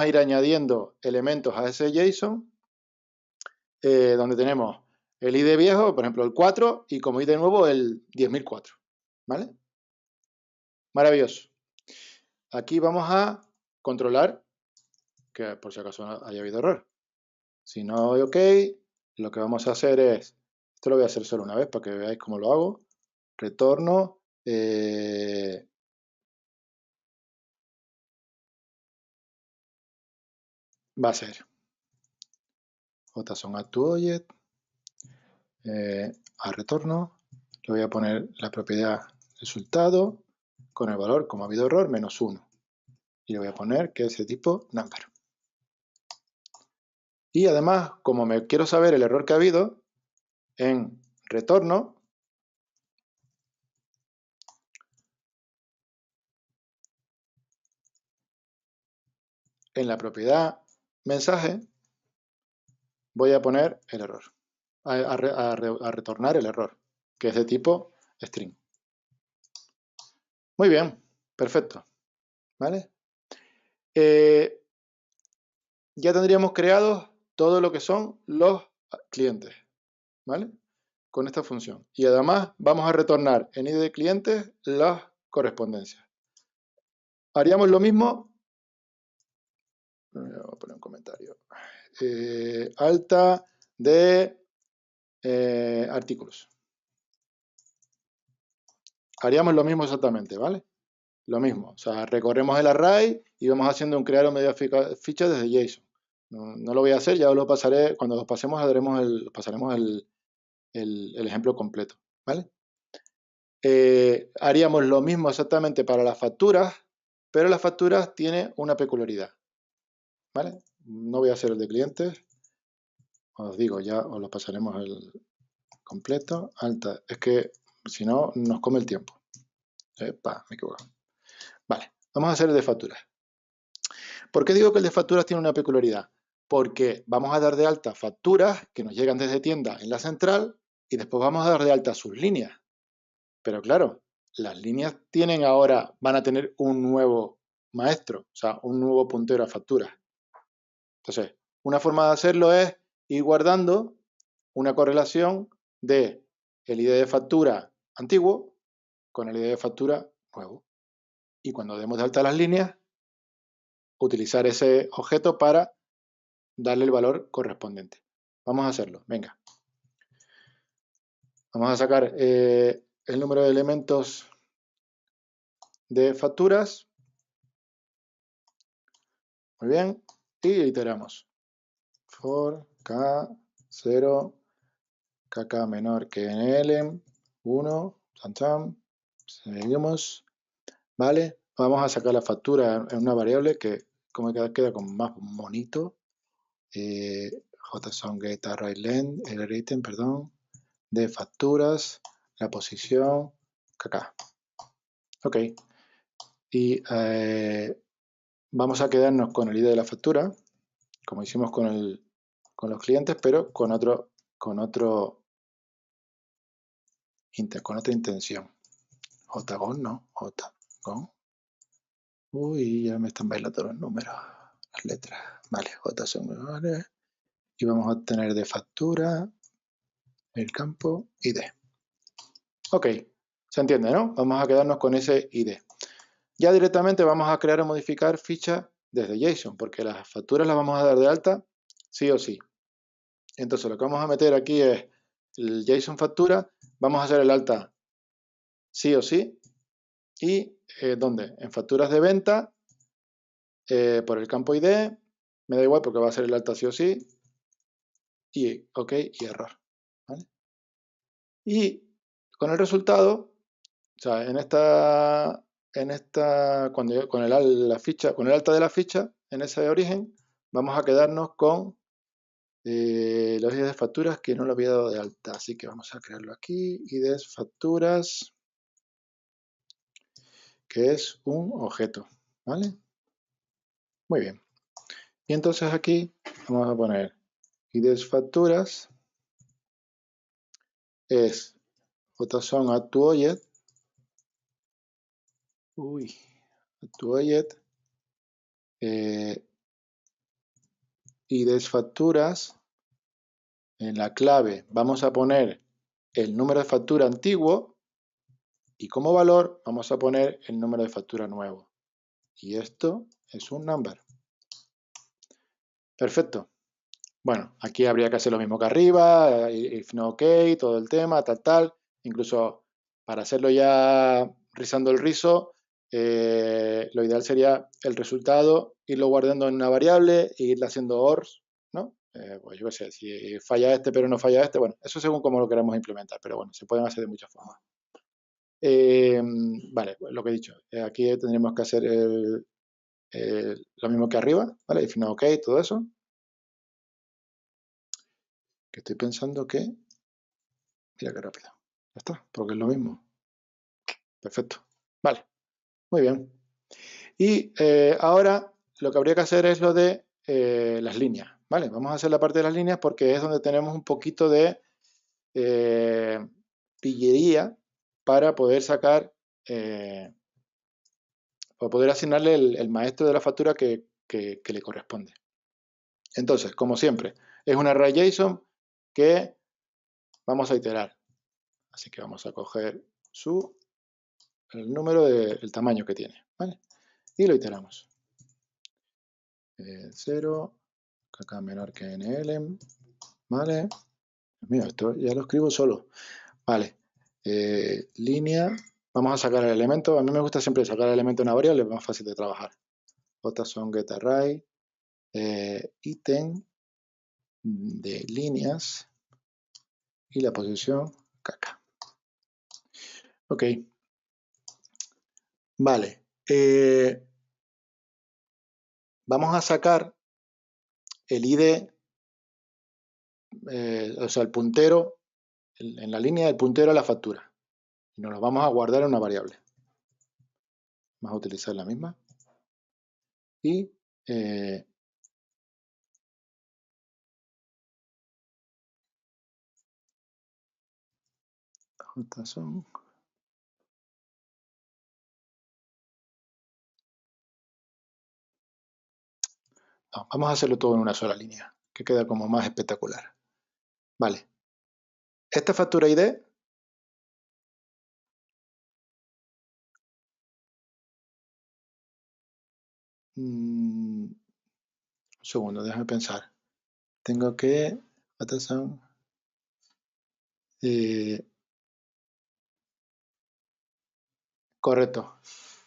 a ir añadiendo elementos a ese JSON donde tenemos el ID viejo, por ejemplo el 4, y como ID nuevo el 10.004. ¿Vale? Maravilloso. Aquí vamos a controlar que por si acaso haya habido error. Si no hay OK, lo que vamos a hacer es, esto lo voy a hacer solo una vez para que veáis cómo lo hago. Retorno. Va a ser JSON add to object. A retorno. Le voy a poner la propiedad resultado con el valor, como ha habido error, -1. Y le voy a poner que es de tipo number. Y además, como me quiero saber el error que ha habido, en retorno, en la propiedad mensaje, voy a poner el error, a retornar el error, que es de tipo string. Muy bien, perfecto. ¿Vale? Ya tendríamos creados todo lo que son los clientes, ¿vale? Con esta función. Y además vamos a retornar en ID de clientes las correspondencias. Haríamos lo mismo. Voy a poner un comentario. Alta de artículos. Haríamos lo mismo exactamente, ¿vale? Lo mismo. O sea, recorremos el array y vamos haciendo un crear o modificar ficha desde JSON. No lo voy a hacer, ya lo pasaré, cuando lo pasemos pasaremos el ejemplo completo, ¿vale? Haríamos lo mismo exactamente para las facturas, pero las facturas tienen una peculiaridad, ¿vale? No voy a hacer el de clientes, os digo, ya os lo pasaremos el completo, alta, es que si no nos come el tiempo. Epa, me equivoco. Vale, vamos a hacer el de facturas. ¿Por qué digo que el de facturas tiene una peculiaridad? Porque vamos a dar de alta facturas que nos llegan desde tienda en la central y después vamos a dar de alta sus líneas. Pero claro, las líneas van a tener un nuevo maestro, o sea, un nuevo puntero a facturas. Entonces, una forma de hacerlo es ir guardando una correlación de el ID de factura antiguo con el ID de factura nuevo. Y cuando demos de alta las líneas, utilizar ese objeto para darle el valor correspondiente. Vamos a hacerlo, venga. Vamos a sacar el número de elementos de facturas. Muy bien. Y iteramos. For K0, KK menor que NL, 1, seguimos. Vale. Vamos a sacar la factura en una variable que como queda como más bonito. JSON_GetArrayLength, el ítem, perdón, de facturas, la posición, KK. Ok. Y vamos a quedarnos con el ID de la factura, como hicimos con los clientes, pero con otra intención. JGON, no, JGON. Uy, ya me están bailando los números, las letras. Vale, JSON, vale. Y vamos a obtener de factura el campo ID. Ok, se entiende, ¿no? Vamos a quedarnos con ese ID. Ya directamente vamos a crear o modificar fichas desde JSON, porque las facturas las vamos a dar de alta sí o sí. Entonces lo que vamos a meter aquí es el JSON factura, vamos a hacer el alta sí o sí. ¿Y dónde? En facturas de venta, por el campo ID, me da igual porque va a ser el alta sí o sí. Y ok, y error. ¿Vale? Y con el resultado, o sea, con el alta de la ficha, en ese de origen, vamos a quedarnos con los IDs de facturas que no lo había dado de alta. Así que vamos a crearlo aquí, IDs facturas, que es un objeto, ¿vale? Muy bien. Y entonces aquí vamos a poner IDs facturas, es JSON add to object, IDs facturas, en la clave vamos a poner el número de factura antiguo y como valor vamos a poner el número de factura nuevo. Y esto es un number. Perfecto. Bueno, aquí habría que hacer lo mismo que arriba, if no ok, todo el tema, tal. Incluso para hacerlo ya rizando el rizo, lo ideal sería el resultado, irlo guardando en una variable e irle haciendo ORs, ¿no? Pues yo qué sé, si falla este pero no falla este, bueno, eso según cómo lo queremos implementar, pero bueno, se pueden hacer de muchas formas. Vale, pues lo que he dicho, aquí tendríamos que hacer lo mismo que arriba, ¿vale? If no ok, todo eso. Que estoy pensando que... Mira qué rápido. Ya está, porque es lo mismo. Perfecto. Vale, muy bien. Y ahora lo que habría que hacer es lo de las líneas. ¿Vale? Vamos a hacer la parte de las líneas porque es donde tenemos un poquito de pillería para poder sacar, para poder asignarle el maestro de la factura que le corresponde. Entonces, como siempre, es un array JSON que vamos a iterar. Así que vamos a coger el número del tamaño que tiene, ¿vale? Y lo iteramos. 0, KK menor que NL, ¿vale? Dios mío, esto ya lo escribo solo. Vale, línea, vamos a sacar el elemento. A mí me gusta siempre sacar el elemento de una variable, es más fácil de trabajar. JSON_GetArray, ítem de líneas y la posición caca. Ok. Vale. Vamos a sacar el ID, o sea, el puntero, en la línea del puntero a la factura. Y nos lo vamos a guardar en una variable. Vamos a utilizar la misma. Y JSON. No, vamos a hacerlo todo en una sola línea, que queda como más espectacular. Vale. Esta factura ID un segundo, déjame pensar. Tengo que JSON, correcto.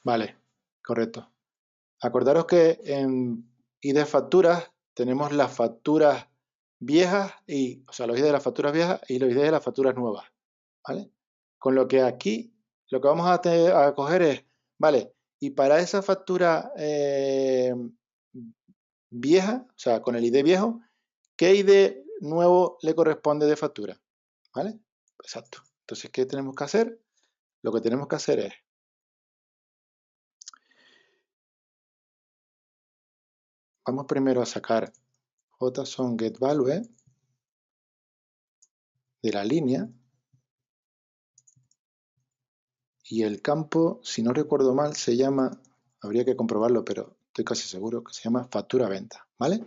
Vale, correcto. Acordaros que en ID facturas tenemos las facturas viejas y, o sea, los ID de las facturas viejas y los ID de las facturas nuevas, ¿vale? Con lo que aquí lo que vamos a coger es, vale, y para esa factura vieja, o sea, con el ID viejo, ¿qué ID nuevo le corresponde de factura? ¿Vale? Exacto. Entonces, ¿qué tenemos que hacer? Lo que tenemos que hacer es vamos primero a sacar JSON_getValue de la línea y el campo, si no recuerdo mal, se llama, habría que comprobarlo, pero estoy casi seguro que se llama factura venta, ¿vale?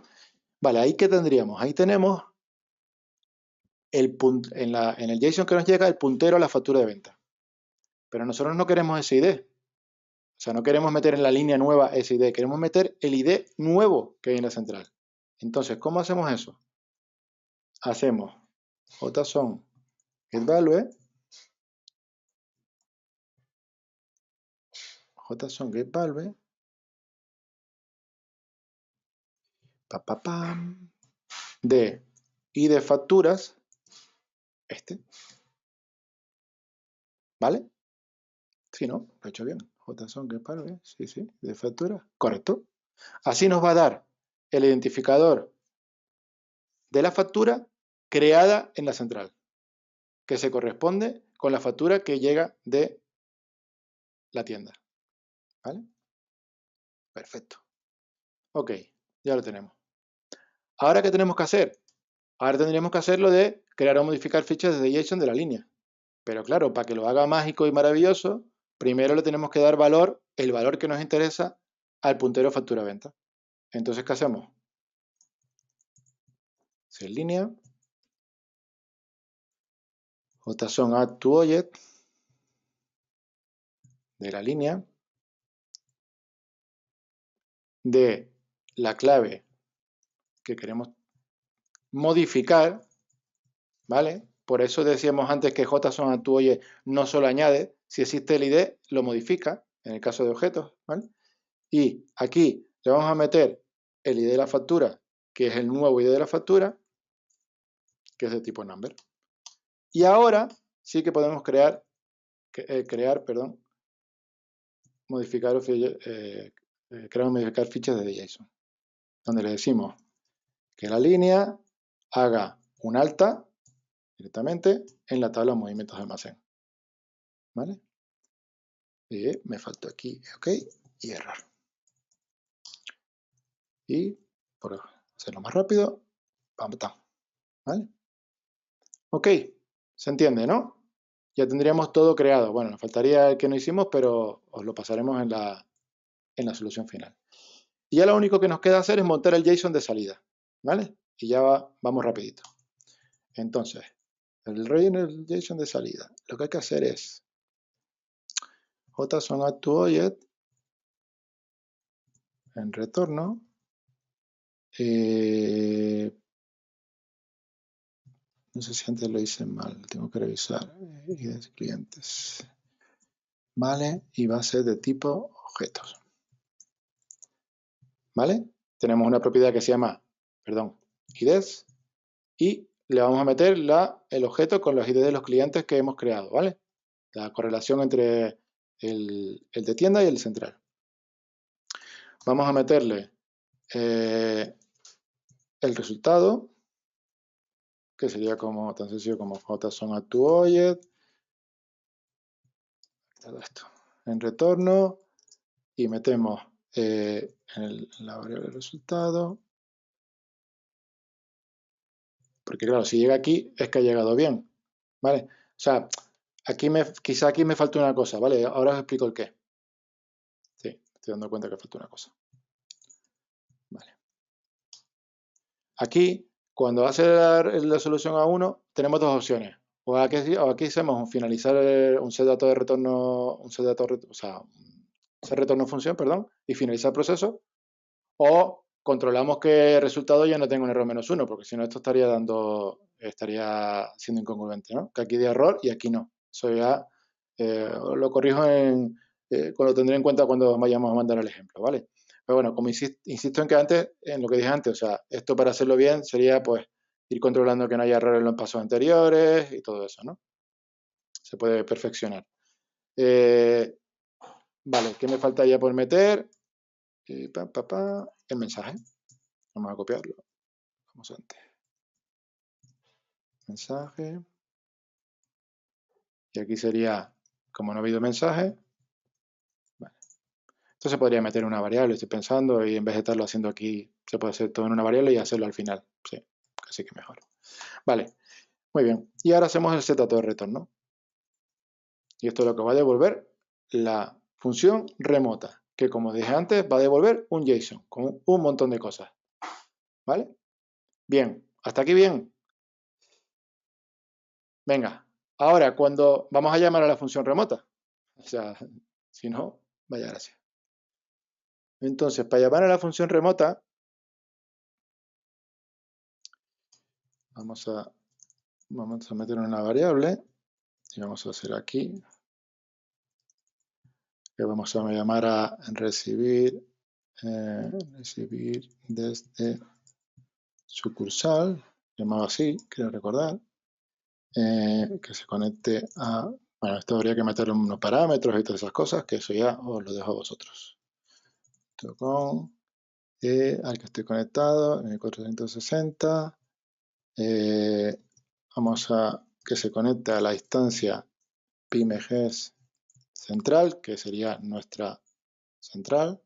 Vale, ahí ¿qué tendríamos? Ahí tenemos en el JSON que nos llega el puntero a la factura de venta. Pero nosotros no queremos ese ID. O sea, no queremos meter en la línea nueva ese ID, queremos meter el ID nuevo que hay en la central. Entonces, ¿cómo hacemos eso? Hacemos JSON_getValue, JSON_getValue, de ID facturas, ¿vale? Sí, ¿no? Lo he hecho bien. JSON_getValue, sí, de factura, correcto. Así nos va a dar el identificador de la factura creada en la central, que se corresponde con la factura que llega de la tienda. ¿Vale? Perfecto. Ok, ya lo tenemos. ¿Ahora qué tenemos que hacer? Ahora tendríamos que hacerlo de crear o modificar fichas de JSON de la línea. Pero claro, para que lo haga mágico y maravilloso, primero le tenemos que dar valor, el valor que nos interesa, al puntero factura-venta. Entonces, ¿qué hacemos? Si en línea, JSON_add_to_object de la línea, de la clave que queremos modificar, ¿vale? Por eso decíamos antes que JSON_add_to_object no solo añade, si existe el ID, lo modifica, en el caso de objetos, ¿vale? Y aquí le vamos a meter el ID de la factura, que es el nuevo ID de la factura, que es de tipo number. Y ahora sí que podemos modificar fichas de JSON, donde le decimos que la línea haga un alta directamente en la tabla de movimientos de almacén. ¿Vale? Y me faltó aquí, ok, y error. Y por hacerlo más rápido, pam, pam. ¿Vale? Ok, se entiende, ¿no? Ya tendríamos todo creado. Bueno, nos faltaría el que no hicimos, pero os lo pasaremos en la solución final. Y ya lo único que nos queda hacer es montar el JSON de salida, ¿vale? Y ya vamos rapidito. Entonces, el JSON de salida, lo que hay que hacer es JSON_add_to_object en retorno. No sé si antes lo hice mal, tengo que revisar. IDs clientes. Vale, y va a ser de tipo objetos. ¿Vale? tenemos una propiedad que se llama, perdón, IDs, y le vamos a meter el objeto con los IDs de los clientes que hemos creado, ¿vale? La correlación entre el de tienda y el central. Vamos a meterle el resultado, que sería como tan sencillo como JSON_Add_ToObject, todo esto, en retorno, y metemos en la variable resultado, porque claro, si llega aquí es que ha llegado bien, ¿vale? O sea, quizá aquí me falta una cosa, ¿vale? Ahora os explico el qué. Sí, estoy dando cuenta que falta una cosa. Vale. Aquí, cuando hace la solución a 1, tenemos dos opciones. O aquí hacemos un finalizar un set dato de retorno, o sea, set retorno función, perdón, y finalizar el proceso, o controlamos que el resultado ya no tenga un error -1, porque si no esto estaría siendo incongruente, ¿no? Que aquí de error y aquí no. Eso ya lo corrijo lo tendré en cuenta cuando vayamos a mandar el ejemplo, ¿vale? Pero bueno, como insisto en lo que dije antes, o sea, esto para hacerlo bien sería pues ir controlando que no haya errores en los pasos anteriores y todo eso, ¿no? Se puede perfeccionar. Vale, ¿qué me falta ya por meter? El mensaje. Vamos a copiarlo. Vamos antes. Mensaje. Y aquí sería, como no ha habido mensaje, vale. Esto se podría meter en una variable, estoy pensando, y en vez de estarlo haciendo aquí, se puede hacer todo en una variable y hacerlo al final. Sí, casi que mejor. Vale, muy bien. Y ahora hacemos el set de retorno. Y esto es lo que va a devolver la función remota, que como dije antes, va a devolver un JSON con un montón de cosas. ¿Vale? Bien, hasta aquí bien. Venga, ahora cuando vamos a llamar a la función remota, o sea, si no, vaya gracia. Entonces, para llamar a la función remota, vamos a meter una variable y vamos a hacer aquí que vamos a llamar a recibir desde sucursal, llamado así, quiero recordar, que se conecte a, bueno, esto habría que meter unos parámetros y todas esas cosas, que eso ya os lo dejo a vosotros. Con al que estoy conectado, en el 460, vamos a que se conecte a la instancia PyMeGes central, que sería nuestra central,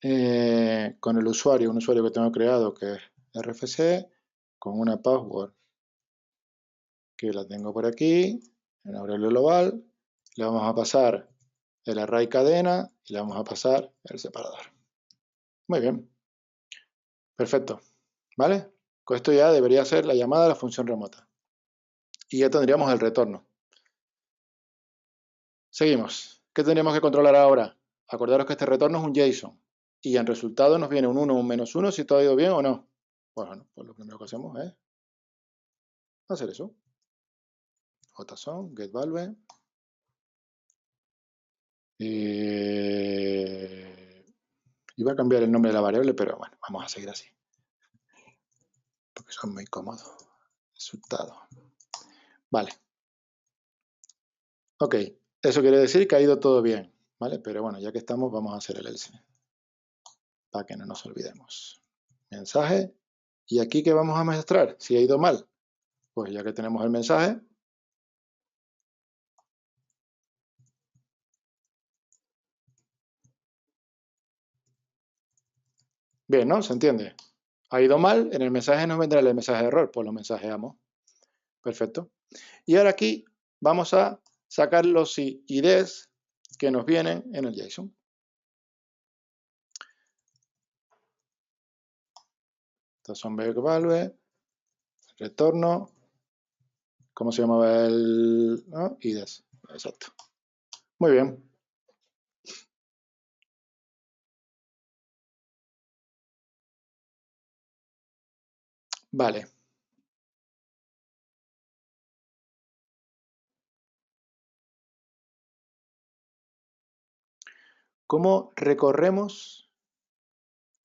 con el usuario, un usuario que tengo creado que es RFC, con una password que la tengo por aquí, en Aurelio global, le vamos a pasar el array cadena y le vamos a pasar el separador. Muy bien, perfecto, ¿vale? Con esto ya debería ser la llamada a la función remota. Y ya tendríamos el retorno. Seguimos. ¿Qué tendríamos que controlar ahora? Acordaros que este retorno es un JSON. Y en resultado nos viene un 1 o un -1 si todo ha ido bien o no. Bueno, pues lo primero que hacemos es hacer eso. JSON, getValue. Iba a cambiar el nombre de la variable, pero bueno, vamos a seguir así. Porque son muy cómodos. Resultado. Vale. Ok, eso quiere decir que ha ido todo bien, ¿vale? Pero bueno, ya que estamos, vamos a hacer el else. Para que no nos olvidemos. Mensaje. ¿Y aquí qué vamos a mostrar? Si ha ido mal. Pues ya que tenemos el mensaje, bien, ¿no? ¿Se entiende? Ha ido mal, en el mensaje nos vendrá el mensaje de error, pues lo mensajeamos. Perfecto. Y ahora aquí vamos a sacar los IDs que nos vienen en el JSON. Estos son getValue, retorno, ¿cómo se llamaba el no? IDs? Exacto. Muy bien. Vale. ¿Cómo recorremos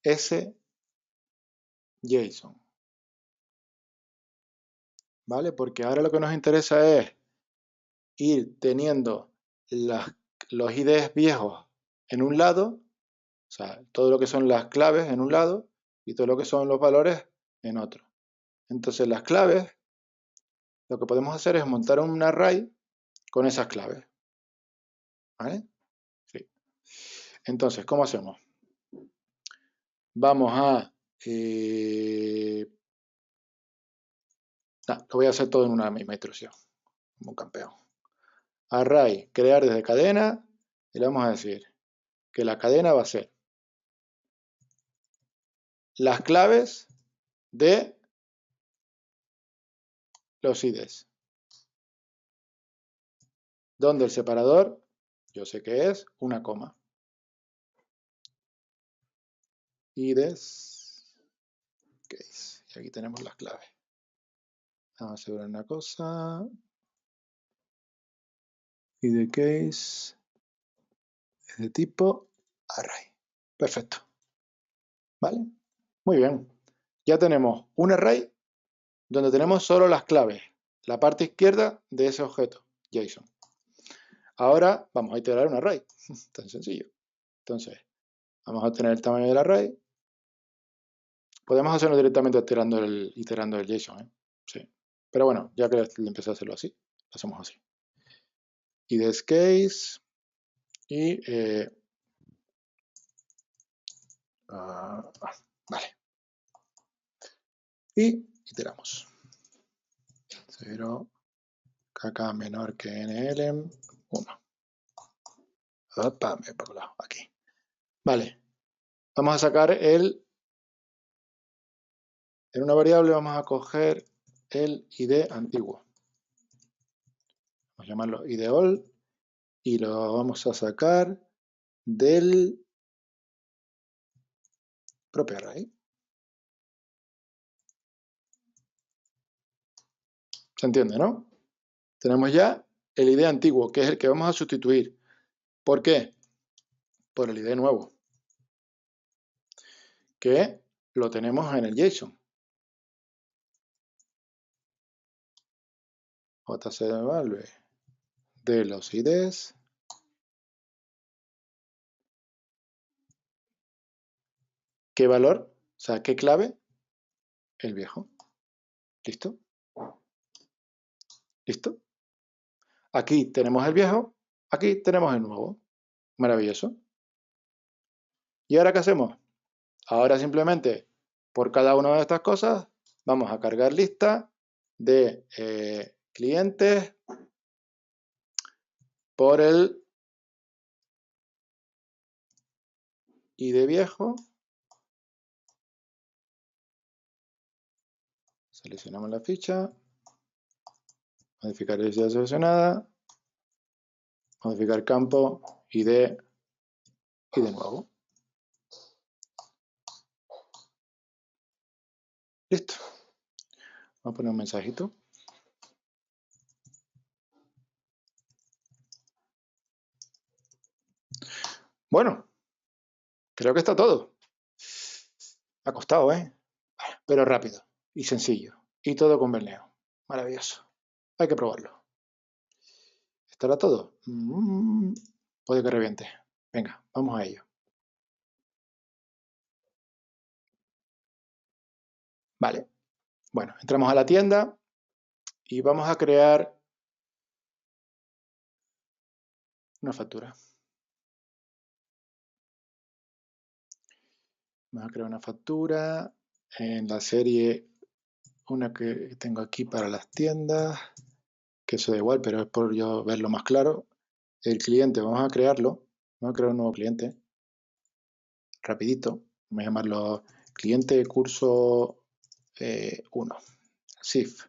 ese JSON. ¿Vale? Porque ahora lo que nos interesa es ir teniendo los IDs viejos en un lado, o sea, todo lo que son las claves en un lado y todo lo que son los valores en otro. Entonces las claves, lo que podemos hacer es montar un array con esas claves. ¿Vale? Sí. Entonces, ¿cómo hacemos? Vamos a... lo voy a hacer todo en una misma instrucción, como un campeón. Array, crear desde cadena, y le vamos a decir que la cadena va a ser las claves de los IDs, donde el separador, yo sé que es una coma. IDs, case, y aquí tenemos las claves. Vamos a asegurar una cosa. ID case es de tipo array. Perfecto. ¿Vale? Muy bien. Ya tenemos un array donde tenemos solo las claves, la parte izquierda de ese objeto, JSON. Ahora vamos a iterar un array. Tan sencillo. Entonces, vamos a obtener el tamaño del array. Podemos hacerlo directamente iterando el JSON, ¿eh? Sí. Pero bueno, ya que empecé a hacerlo así, lo hacemos así. IDs case y vale. Y iteramos. 0, kk menor que nlm, 1. Opa, me he colado aquí. Vale. Vamos a sacar en una variable vamos a coger el ID antiguo. Vamos a llamarlo IDOL y lo vamos a sacar del propio array. ¿Se entiende, no? Tenemos ya el ID antiguo, que es el que vamos a sustituir. ¿Por qué? Por el ID nuevo, que lo tenemos en el JSON. JC de value de los IDs. ¿Qué valor? O sea, ¿qué clave? El viejo. ¿Listo? ¿Listo? Aquí tenemos el viejo, aquí tenemos el nuevo. Maravilloso. ¿Y ahora qué hacemos? Ahora simplemente, por cada una de estas cosas, vamos a cargar lista de clientes por el ID viejo. Seleccionamos la ficha. Modificar lista seleccionada. Modificar campo, ID y de nuevo. Listo. Vamos a poner un mensajito. Bueno, creo que está todo. Ha costado, ¿eh? Pero rápido y sencillo. Y todo con Verneo. Maravilloso. Hay que probarlo. ¿Estará todo? Puede que reviente. Venga, vamos a ello. Vale. Bueno, entramos a la tienda y vamos a crear una factura. Vamos a crear una factura en la serie, una que tengo aquí para las tiendas, que eso da igual, pero es por yo verlo más claro. El cliente, vamos a crearlo. Vamos a crear un nuevo cliente. Rapidito. Vamos a llamarlo cliente curso 1. SIF.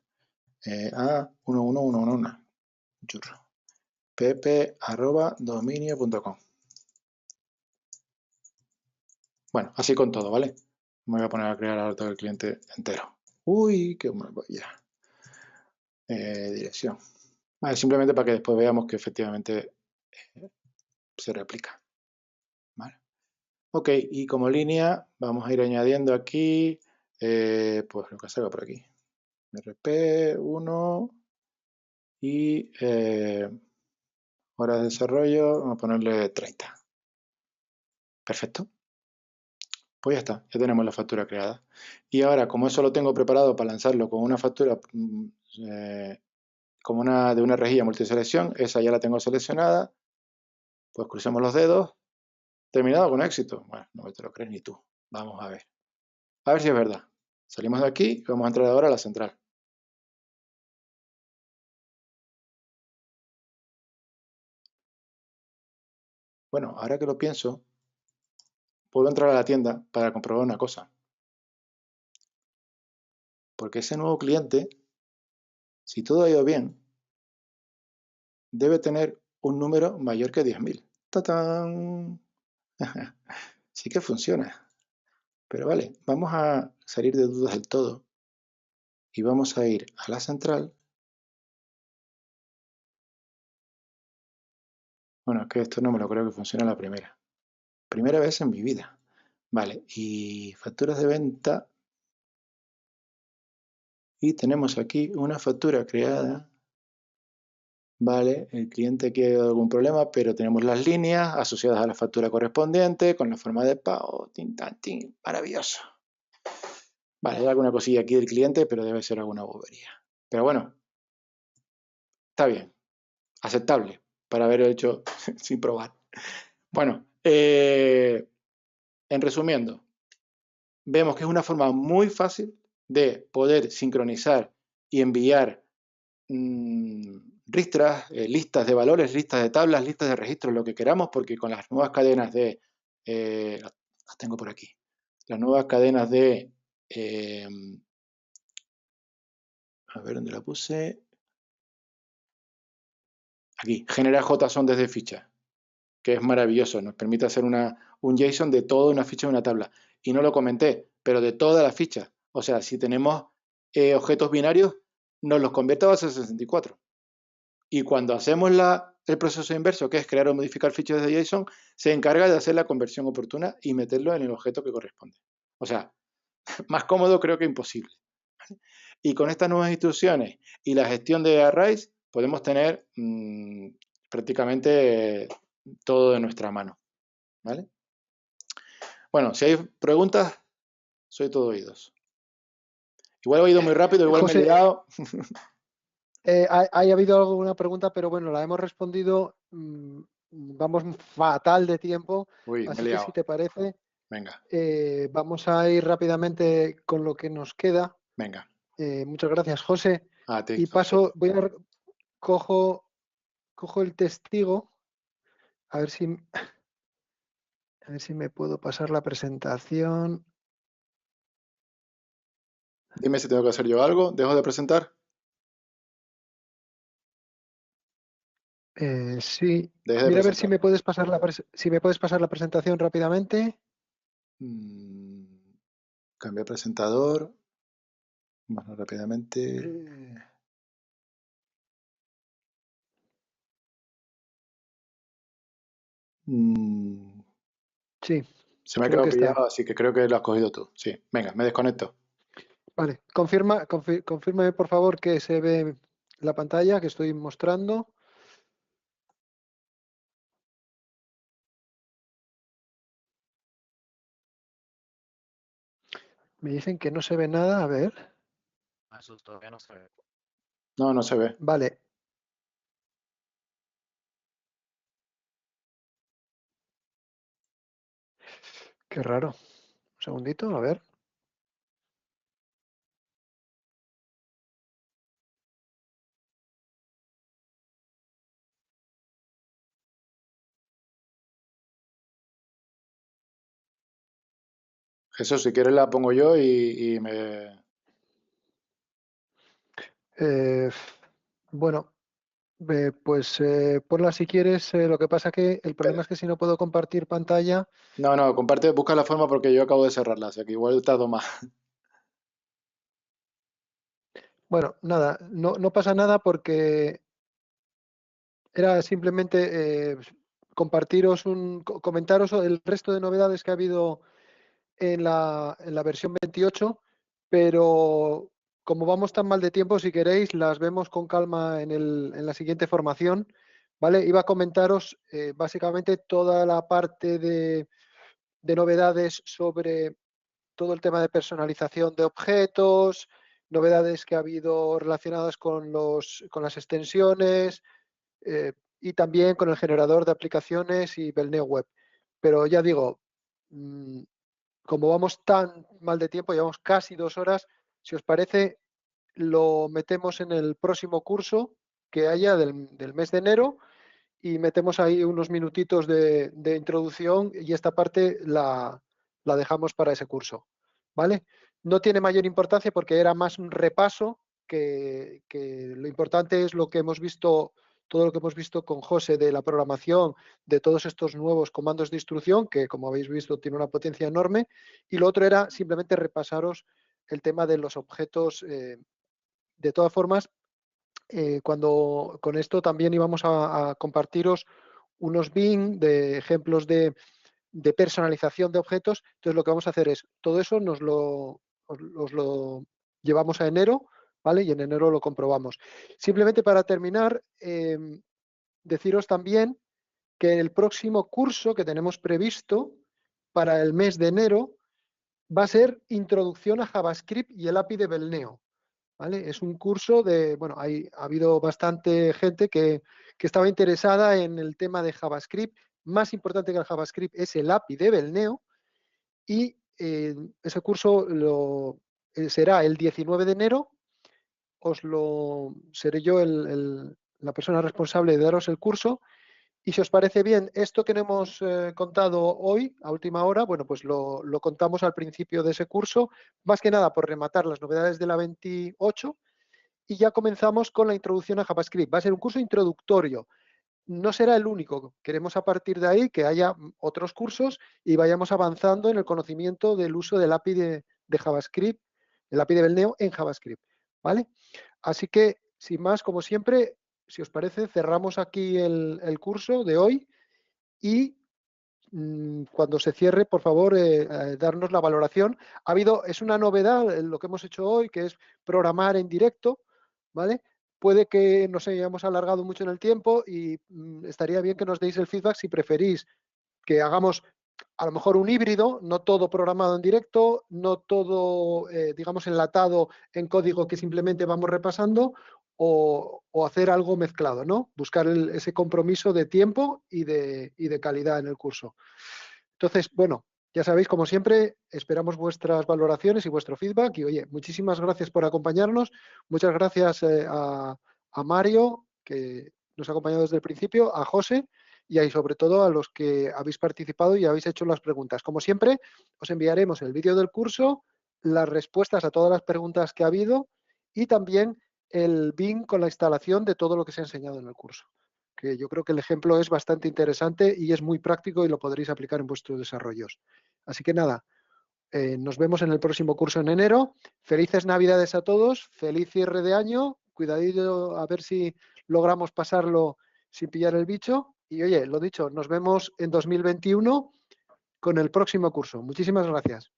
A11111. Churro. pepe@dominio.com. Bueno, así con todo, ¿vale? Me voy a poner a crear ahora todo el cliente entero. Uy, qué maravilla. Dirección. Vale, simplemente para que después veamos que efectivamente se replica. ¿Vale? Ok, y como línea vamos a ir añadiendo aquí, pues lo que salga por aquí. RP1 y horas de desarrollo, vamos a ponerle 30. Perfecto. Pues ya está, ya tenemos la factura creada. Y ahora, como eso lo tengo preparado para lanzarlo con una factura como de una rejilla multiselección, esa ya la tengo seleccionada, pues crucemos los dedos, terminado con éxito. Bueno, no te lo crees ni tú. Vamos a ver. A ver si es verdad. Salimos de aquí y vamos a entrar ahora a la central. Bueno, ahora que lo pienso, puedo entrar a la tienda para comprobar una cosa. Porque ese nuevo cliente, si todo ha ido bien, debe tener un número mayor que 10.000. ¡Tatán! Sí que funciona. Pero vale, vamos a salir de dudas del todo y vamos a ir a la central. Bueno, es que esto no me lo creo que funcione a la primera. Primera vez en mi vida. Vale, y facturas de venta. Y tenemos aquí una factura creada. Vale, el cliente aquí ha dado algún problema, pero tenemos las líneas asociadas a la factura correspondiente con la forma de pago. Tin, tan, tin. Maravilloso. Vale, hay alguna cosilla aquí del cliente, pero debe ser alguna bobería. Pero bueno, está bien. Aceptable para haber hecho sin probar. Bueno, en resumiendo, vemos que es una forma muy fácil de poder sincronizar y enviar ristras, listas de valores, listas de tablas, listas de registros, lo que queramos, porque con las nuevas cadenas de, las tengo por aquí, las nuevas cadenas de, a ver dónde la puse, aquí, genera JSON desde ficha, que es maravilloso, nos permite hacer un JSON de toda una ficha de una tabla. Y no lo comenté, pero de toda la ficha. O sea, si tenemos objetos binarios, nos los convierte a base 64. Y cuando hacemos el proceso inverso, que es crear o modificar fichas de JSON, se encarga de hacer la conversión oportuna y meterlo en el objeto que corresponde. O sea, más cómodo creo que imposible. Y con estas nuevas instrucciones y la gestión de arrays, podemos tener prácticamente todo de nuestra mano. ¿Vale? Bueno, si hay preguntas, soy todo oídos. Igual he ido muy rápido, igual José, me he liado. ha habido alguna pregunta, pero bueno, la hemos respondido. Vamos fatal de tiempo, Uy, me he así que si liado. te parece, Venga, vamos a ir rápidamente con lo que nos queda. venga. Muchas gracias, José. A ti, Y paso, cojo el testigo, a ver si me puedo pasar la presentación. Dime si tengo que hacer yo algo. ¿Dejo de presentar? Sí. Deje de Mira a ver si presentar. me puedes pasar la presentación rápidamente. Cambiar presentador. Más rápidamente. Sí, Se me ha creo quedado que está. pillado, así que creo que lo has cogido tú. Sí, venga, me desconecto. Vale, confírmame por favor que se ve la pantalla que estoy mostrando. Me dicen que no se ve nada, a ver. Eso todavía no se ve. No, no se ve. Vale. Qué raro. Un segundito, a ver. Jesús, si quieres la pongo yo y me... Bueno, pues ponla si quieres. Lo que pasa que el problema Espera. es que si no puedo compartir pantalla. No, no, comparte, busca la forma porque yo acabo de cerrarla, o sea que igual tardo más. Bueno, nada, no pasa nada porque era simplemente compartiros comentaros el resto de novedades que ha habido en la versión 28, pero como vamos tan mal de tiempo, si queréis, las vemos con calma en la siguiente formación, ¿vale? Iba a comentaros básicamente toda la parte de novedades sobre todo el tema de personalización de objetos, novedades que ha habido relacionadas con las extensiones y también con el generador de aplicaciones y Belneo Web. Pero ya digo, como vamos tan mal de tiempo, llevamos casi 2 horas, si os parece, lo metemos en el próximo curso que haya del mes de enero y metemos ahí unos minutitos de introducción y esta parte la dejamos para ese curso, ¿vale? No tiene mayor importancia porque era más un repaso que lo importante es lo que hemos visto, todo lo que hemos visto con José de la programación, de todos estos nuevos comandos de instrucción, que como habéis visto tiene una potencia enorme, y lo otro era simplemente repasaros el tema de los objetos. De todas formas, cuando con esto también íbamos a compartiros unos bin de ejemplos de personalización de objetos. Entonces lo que vamos a hacer es, todo eso os lo llevamos a enero, ¿vale? Y en enero lo comprobamos. Simplemente para terminar, deciros también que el próximo curso que tenemos previsto para el mes de enero va a ser Introducción a JavaScript y el API de Belneo. ¿Vale? Es un curso de, bueno, ha habido bastante gente que estaba interesada en el tema de JavaScript. Más importante que el JavaScript es el API de Belneo y ese curso será el 19 de enero. Seré yo la persona responsable de daros el curso. Y si os parece bien, esto que hemos contado hoy, a última hora, bueno, pues lo contamos al principio de ese curso, más que nada por rematar las novedades de la 28, y ya comenzamos con la introducción a JavaScript. Va a ser un curso introductorio. No será el único. Queremos a partir de ahí que haya otros cursos y vayamos avanzando en el conocimiento del uso del API de JavaScript, el API de Belneo en JavaScript, ¿vale? Así que, sin más, como siempre, si os parece, cerramos aquí el curso de hoy y cuando se cierre, por favor, darnos la valoración. Es una novedad lo que hemos hecho hoy, que es programar en directo, ¿vale? Puede que nos hayamos alargado mucho en el tiempo y estaría bien que nos deis el feedback si preferís que hagamos a lo mejor un híbrido, no todo programado en directo, no todo, digamos, enlatado en código que simplemente vamos repasando, o hacer algo mezclado, ¿no? Buscar ese compromiso de tiempo y de calidad en el curso. Entonces, bueno, ya sabéis, como siempre, esperamos vuestras valoraciones y vuestro feedback. Y oye, muchísimas gracias por acompañarnos. Muchas gracias a Mario, que nos ha acompañado desde el principio, a José y sobre todo a los que habéis participado y habéis hecho las preguntas. Como siempre, os enviaremos el vídeo del curso, las respuestas a todas las preguntas que ha habido y también el bin con la instalación de todo lo que se ha enseñado en el curso, que yo creo que el ejemplo es bastante interesante y es muy práctico y lo podréis aplicar en vuestros desarrollos. Así que nada, nos vemos en el próximo curso en enero. Felices Navidades a todos, feliz cierre de año, cuidadito a ver si logramos pasarlo sin pillar el bicho. Y oye, lo dicho, nos vemos en 2021 con el próximo curso. Muchísimas gracias.